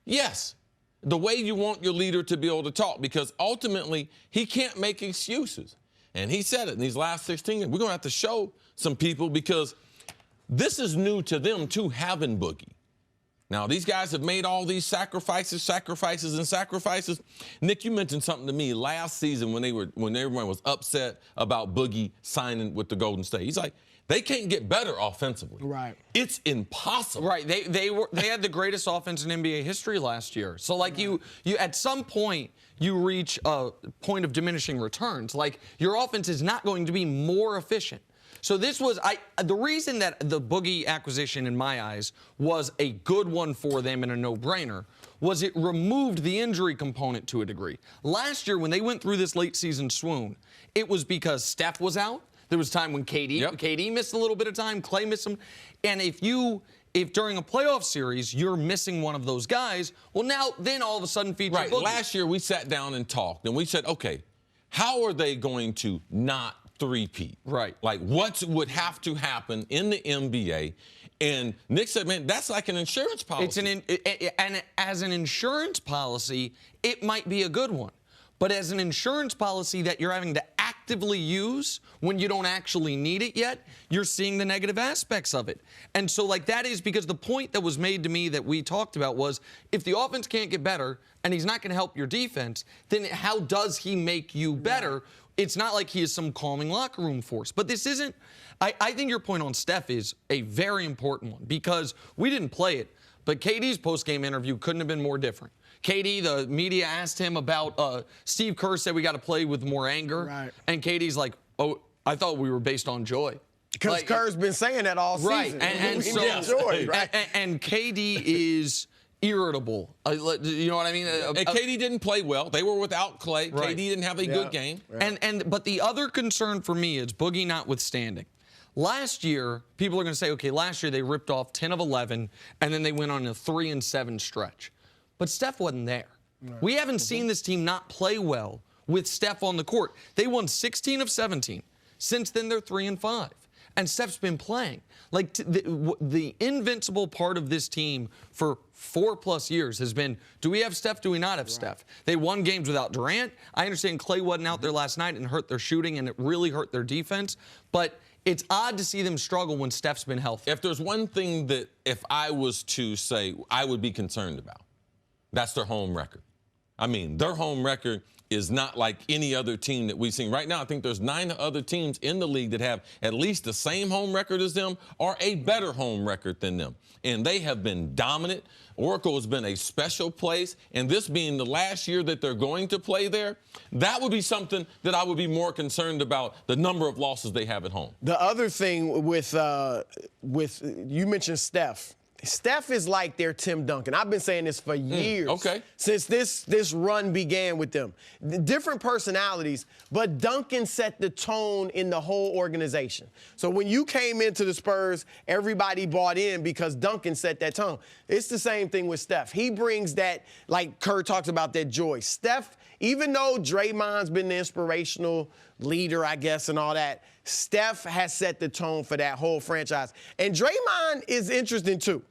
Yes, the way you want your leader to be able to talk, because ultimately he can't make excuses. And he said it in these last 16 years. We're going to have to show some people because this is new to them, too, having Boogie. Now, these guys have made all these sacrifices. Nick, you mentioned something to me last season when everyone was upset about Boogie signing with the Golden State. He's like, they can't get better offensively. Right. It's impossible. Right. They had the greatest offense in NBA history last year. So like you at some point you reach a point of diminishing returns. Like your offense is not going to be more efficient. So this was the reason that the Boogie acquisition in my eyes was a good one for them and a no-brainer was it removed the injury component to a degree. Last year when they went through this late season swoon, it was because Steph was out. There was time when KD missed a little bit of time, Clay missed some. And if during a playoff series you're missing one of those guys, well then all of a sudden feature Boogie. Last year we sat down and talked and we said, okay, how are they going to not three-peat? Right. Like what would have to happen in the NBA? And Nick said, man, that's like an insurance policy. And as an insurance policy, it might be a good one. But as an insurance policy that you're having to actively use when you don't actually need it yet, you're seeing the negative aspects of it. And so, like, that is because the point that was made to me that we talked about was if the offense can't get better and he's not going to help your defense, then how does he make you better? It's not like he is some calming locker room force. But this isn't – I think your point on Steph is a very important one because we didn't play it, but KD's postgame interview couldn't have been more different. KD, the media asked him about Steve Kerr said we got to play with more anger. Right. And KD's like, oh, I thought we were based on joy. Because Kerr's been saying that all season. And so, joy, right? And KD is irritable. You know what I mean? And KD didn't play well. They were without Clay. Right. KD didn't have a good game. Right. But the other concern for me is Boogie notwithstanding. Last year, people are going to say, okay, last year they ripped off 10 of 11, and then they went on a 3-7 stretch. But Steph wasn't there. Right. We haven't seen this team not play well with Steph on the court. They won 16 of 17. Since then, they're 3-5. And Steph's been playing. Like, the invincible part of this team for 4+ years has been, do we have Steph, do we not have Steph? They won games without Durant. I understand Clay wasn't out there last night and hurt their shooting, and it really hurt their defense. But it's odd to see them struggle when Steph's been healthy. If there's one thing that if I was to say I would be concerned about, that's their home record. I mean, their home record is not like any other team that we've seen. Right now, I think there's 9 other teams in the league that have at least the same home record as them or a better home record than them. And they have been dominant. Oracle has been a special place. And this being the last year that they're going to play there, that would be something that I would be more concerned about, the number of losses they have at home. The other thing with you mentioned Steph. Steph is like their Tim Duncan. I've been saying this for years. Since this run began with them. Different personalities, but Duncan set the tone in the whole organization. So when you came into the Spurs, everybody bought in because Duncan set that tone. It's the same thing with Steph. He brings that, like Kerr talks about, that joy. Steph, even though Draymond's been the inspirational leader, I guess, and all that, Steph has set the tone for that whole franchise. And Draymond is interesting, too.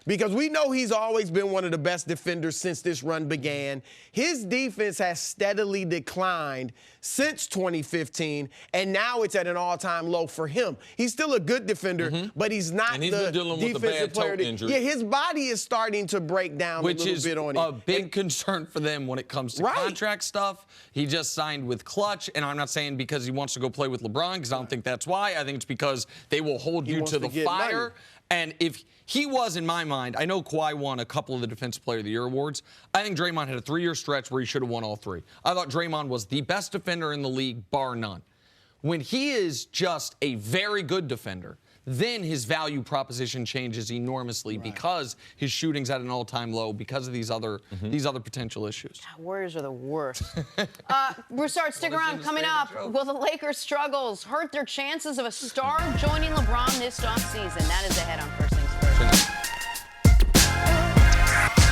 because we know he's always been one of the best defenders since this run began. His defense has steadily declined since 2015, and now it's at an all-time low for him. He's still a good defender, but he's not and he's the been dealing with a defensive bad player. toe injury. Yeah, his body is starting to break down Which a little is bit on a him. big concern for them when it comes to contract stuff. He just signed with Clutch, and I'm not saying because he wants to go play with LeBron, because I don't think that's why. I think it's because they will hold you to the fire. Money. And if he was, in my mind, I know Kawhi won a couple of the Defensive Player of the Year awards. I think Draymond had a 3-year stretch where he should have won all 3. I thought Draymond was the best defender in the league, bar none. When he is just a very good defender, then his value proposition changes enormously because his shooting's at an all-time low because of these other potential issues. Warriors are the worst. Broussard, stick around. Coming up, will the Lakers' struggles hurt their chances of a star joining LeBron this offseason? That is ahead on First Things First.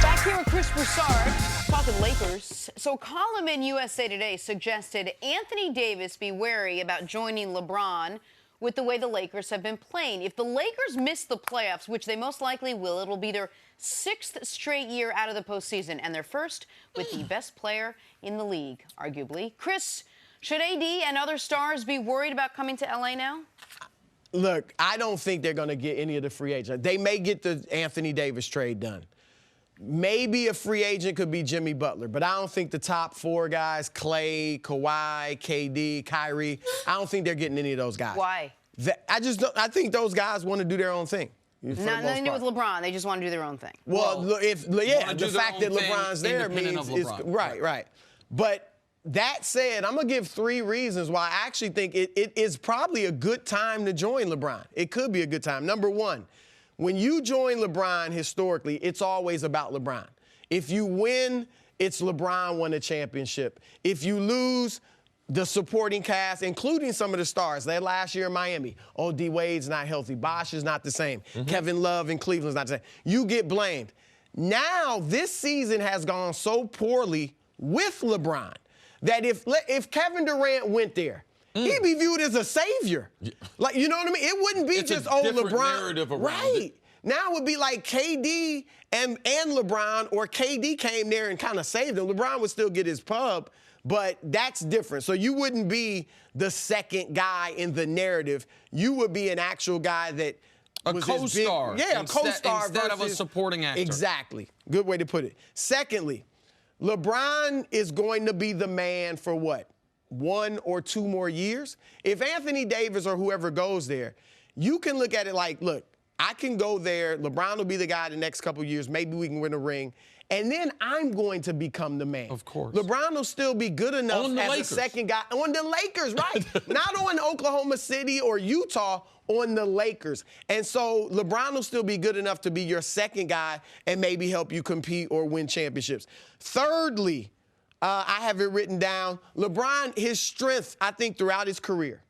Back here with Chris Broussard, talking Lakers. So a column in USA Today suggested Anthony Davis be wary about joining LeBron with the way the Lakers have been playing. If the Lakers miss the playoffs, which they most likely will, it'll be their 6th straight year out of the postseason, and their first with the best player in the league, arguably. Chris, should AD and other stars be worried about coming to LA now? Look, I don't think they're going to get any of the free agents. They may get the Anthony Davis trade done. Maybe a free agent could be Jimmy Butler, but I don't think the top 4 guys, Clay, Kawhi, KD, Kyrie, I don't think they're getting any of those guys. Why? I just don't. I think those guys want to do their own thing. Nothing to do with LeBron. They just want to do their own thing. Well, the fact that LeBron's there means it's right. But that said, I'm going to give 3 reasons why I actually think it is probably a good time to join LeBron. It could be a good time. Number one, when you join LeBron historically, it's always about LeBron. If you win, it's LeBron won a championship. If you lose, the supporting cast, including some of the stars, that last year in Miami, D. Wade's not healthy. Bosh is not the same. Kevin Love in Cleveland's not the same. You get blamed. Now, this season has gone so poorly with LeBron that if Kevin Durant went there, he'd be viewed as a savior. Like, you know what I mean? It wouldn't be just, LeBron. Narrative around right. it. Now it would be like KD and LeBron, or KD came there and kind of saved him. LeBron would still get his pub, but that's different. So you wouldn't be the second guy in the narrative. You would be an actual guy that was a co-star. Yeah, a co-star instead of a supporting actor. Exactly. Good way to put it. Secondly, LeBron is going to be the man for what? 1 or 2 more years? If Anthony Davis or whoever goes there, you can look at it like, look, I can go there. LeBron will be the guy the next couple of years. Maybe we can win a ring. And then I'm going to become the man. Of course. LeBron will still be good enough as Lakers. a second guy. On the Lakers, right. Not on Oklahoma City or Utah, on the Lakers. And so LeBron will still be good enough to be your second guy and maybe help you compete or win championships. Thirdly, I have it written down, LeBron, his strength, I think, throughout his career,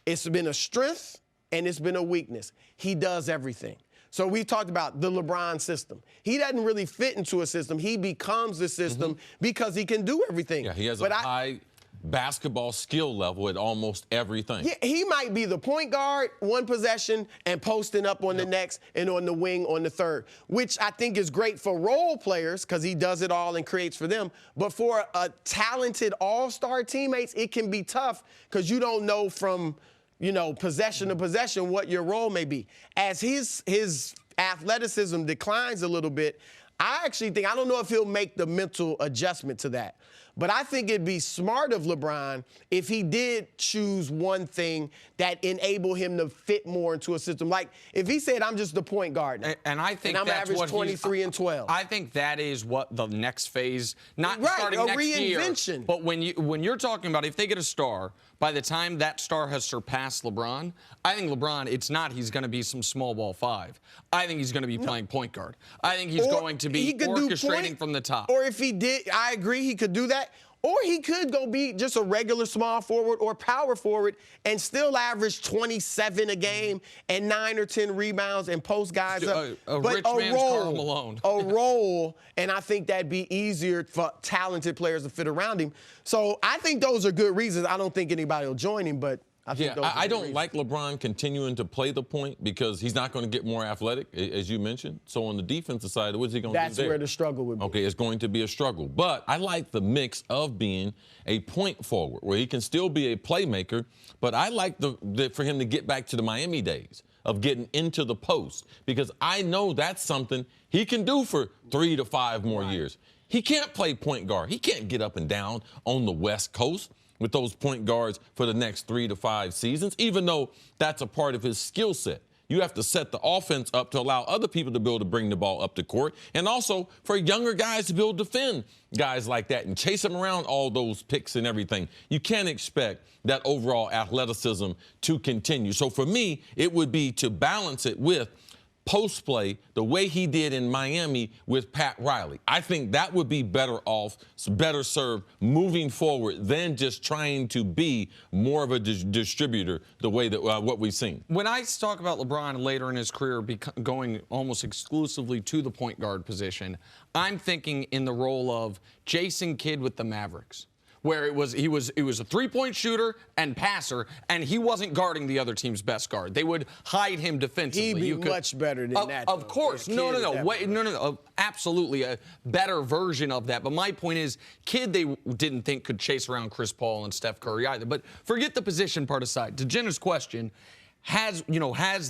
it's been a strength and it's been a weakness. He does everything. So we talked about the LeBron system. He doesn't really fit into a system. He becomes the system because he can do everything. Yeah, he has a high basketball skill level at almost everything. Yeah, he might be the point guard, one possession, and posting up on the next and on the wing on the third, which I think is great for role players because he does it all and creates for them. But for a talented all-star teammates, it can be tough because you don't know from possession to possession what your role may be. As his athleticism declines a little bit, I actually think, I don't know if he'll make the mental adjustment to that, but I think it'd be smart of LeBron if he did choose one thing that enabled him to fit more into a system. Like if he said, I'm just the point guard now, and I think I'm that's average what 23 and 12. I think that is what the next phase, not Right, starting a next reinvention. year, but when you're talking about if they get a star, by the time that star has surpassed LeBron, I think LeBron, it's not he's going to be some small ball 5. I think he's going to be playing point guard. I think he's going to be orchestrating from the top. Or if he did, I agree, he could do that. Or he could go be just a regular small forward or power forward and still average 27 a game and 9 or 10 rebounds and post guys up. But rich man's Karl Malone. A role, and I think that'd be easier for talented players to fit around him. So I think those are good reasons. I don't think anybody will join him, but I don't like LeBron continuing to play the point because he's not going to get more athletic, as you mentioned. So on the defensive side, what's he going to do there? That's where the struggle would be. Okay, it's going to be a struggle. But I like the mix of being a point forward where he can still be a playmaker, but I like for him to get back to the Miami days of getting into the post because I know that's something he can do for 3 to 5 more years. He can't play point guard. He can't get up and down on the West Coast with those point guards for the next 3 to 5 seasons, even though that's a part of his skill set. You have to set the offense up to allow other people to be able to bring the ball up the court, and also for younger guys to be able to defend guys like that and chase them around all those picks and everything. You can't expect that overall athleticism to continue. So for me, it would be to balance it with post play the way he did in Miami with Pat Riley. I think that would be better served moving forward than just trying to be more of a distributor the way that what we've seen. When I talk about LeBron later in his career going almost exclusively to the point guard position, I'm thinking in the role of Jason Kidd with the Mavericks, where it was a three-point shooter and passer, and he wasn't guarding the other team's best guard. They would hide him defensively. He'd be much better than that. Of course. No. Absolutely a better version of that. But my point is, Kidd they didn't think could chase around Chris Paul and Steph Curry either. But forget the position part aside. To Jenna's question, has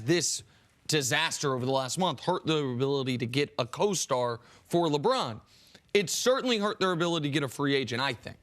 this disaster over the last month hurt their ability to get a co-star for LeBron? It certainly hurt their ability to get a free agent, I think.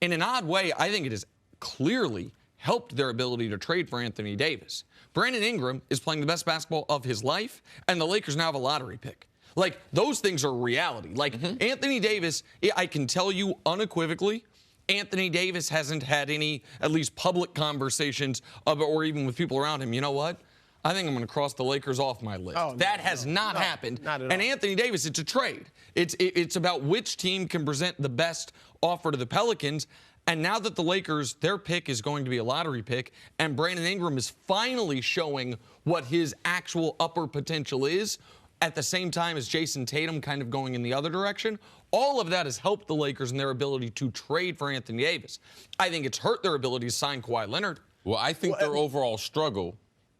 In an odd way, I think it has clearly helped their ability to trade for Anthony Davis. Brandon Ingram is playing the best basketball of his life, and the Lakers now have a lottery pick. Like, those things are reality. Like, Anthony Davis, I can tell you unequivocally, Anthony Davis hasn't had any, at least public conversations or even with people around him. You know what? I think I'm going to cross the Lakers off my list. That has not happened. Not at all. And Anthony Davis, it's a trade. It's about which team can present the best offer to the Pelicans. And now that the Lakers, their pick is going to be a lottery pick, and Brandon Ingram is finally showing what his actual upper potential is, at the same time as Jason Tatum kind of going in the other direction, all of that has helped the Lakers in their ability to trade for Anthony Davis. I think it's hurt their ability to sign Kawhi Leonard. Well, I think their overall struggle,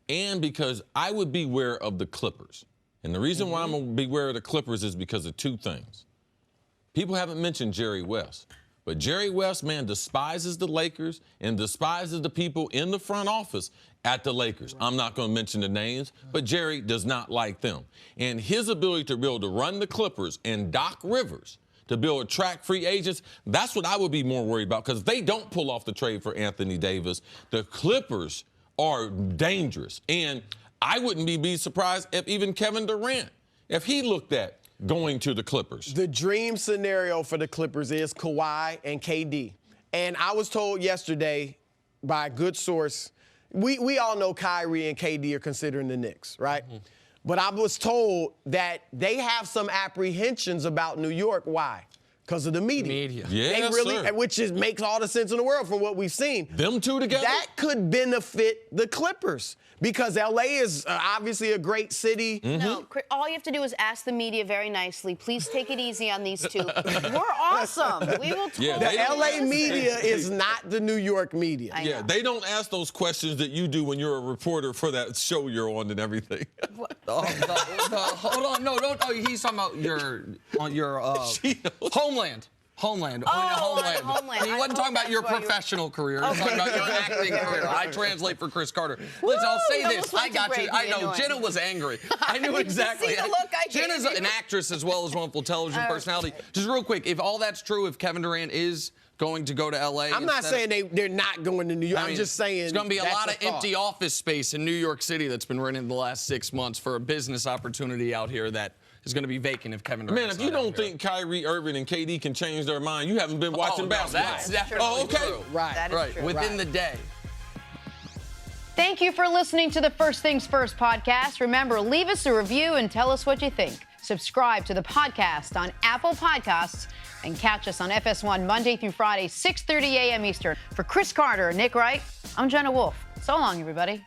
and because I would beware of the Clippers. And the reason why I'm going to beware of the Clippers is because of 2 things. People haven't mentioned Jerry West. But Jerry West, man, despises the Lakers and despises the people in the front office at the Lakers. I'm not going to mention the names, but Jerry does not like them. And his ability to be able to run the Clippers and Doc Rivers to be able to attract free agents, that's what I would be more worried about, because they don't pull off the trade for Anthony Davis. The Clippers are dangerous. And I wouldn't be surprised if even Kevin Durant, if he looked at going to the Clippers. The dream scenario for the Clippers is Kawhi and KD. And I was told yesterday by a good source, we all know Kyrie and KD are considering the Knicks, right? But I was told that they have some apprehensions about New York. Why? Because of the media. Yeah, which makes all the sense in the world from what we've seen. Them two together? That could benefit the Clippers because L.A. is obviously a great city. No, all you have to do is ask the media very nicely. Please take it easy on these two. We're awesome. We will totally The L.A. media is not the New York media. Yeah, they don't ask those questions that you do when you're a reporter for that show you're on and everything. Hold on, no, don't. Oh, he's talking about your Homeland. Homeland. Homeland. He wasn't talking about your professional career. He was talking about your acting career. I translate for Chris Carter. Listen, I'll say this. I got you. I know. Jenna was angry. I knew exactly. See the look I gave Jenna's an actress as well as wonderful television personality. Just real quick, if all that's true, if Kevin Durant is going to go to L.A. I'm not saying they're not going to New York. I'm just saying there's going to be a lot of empty office space in New York City that's been rented in the last 6 months for a business opportunity out here that is going to be vacant if Kevin Durant. Man, if you don't think Kyrie Irving and KD can change their mind, you haven't been watching basketball. That's okay. True. That is true. Within the day. Thank you for listening to the First Things First podcast. Remember, leave us a review and tell us what you think. Subscribe to the podcast on Apple Podcasts and catch us on FS1 Monday through Friday, 6:30 a.m. Eastern. For Chris Carter and Nick Wright, I'm Jenna Wolfe. So long, everybody.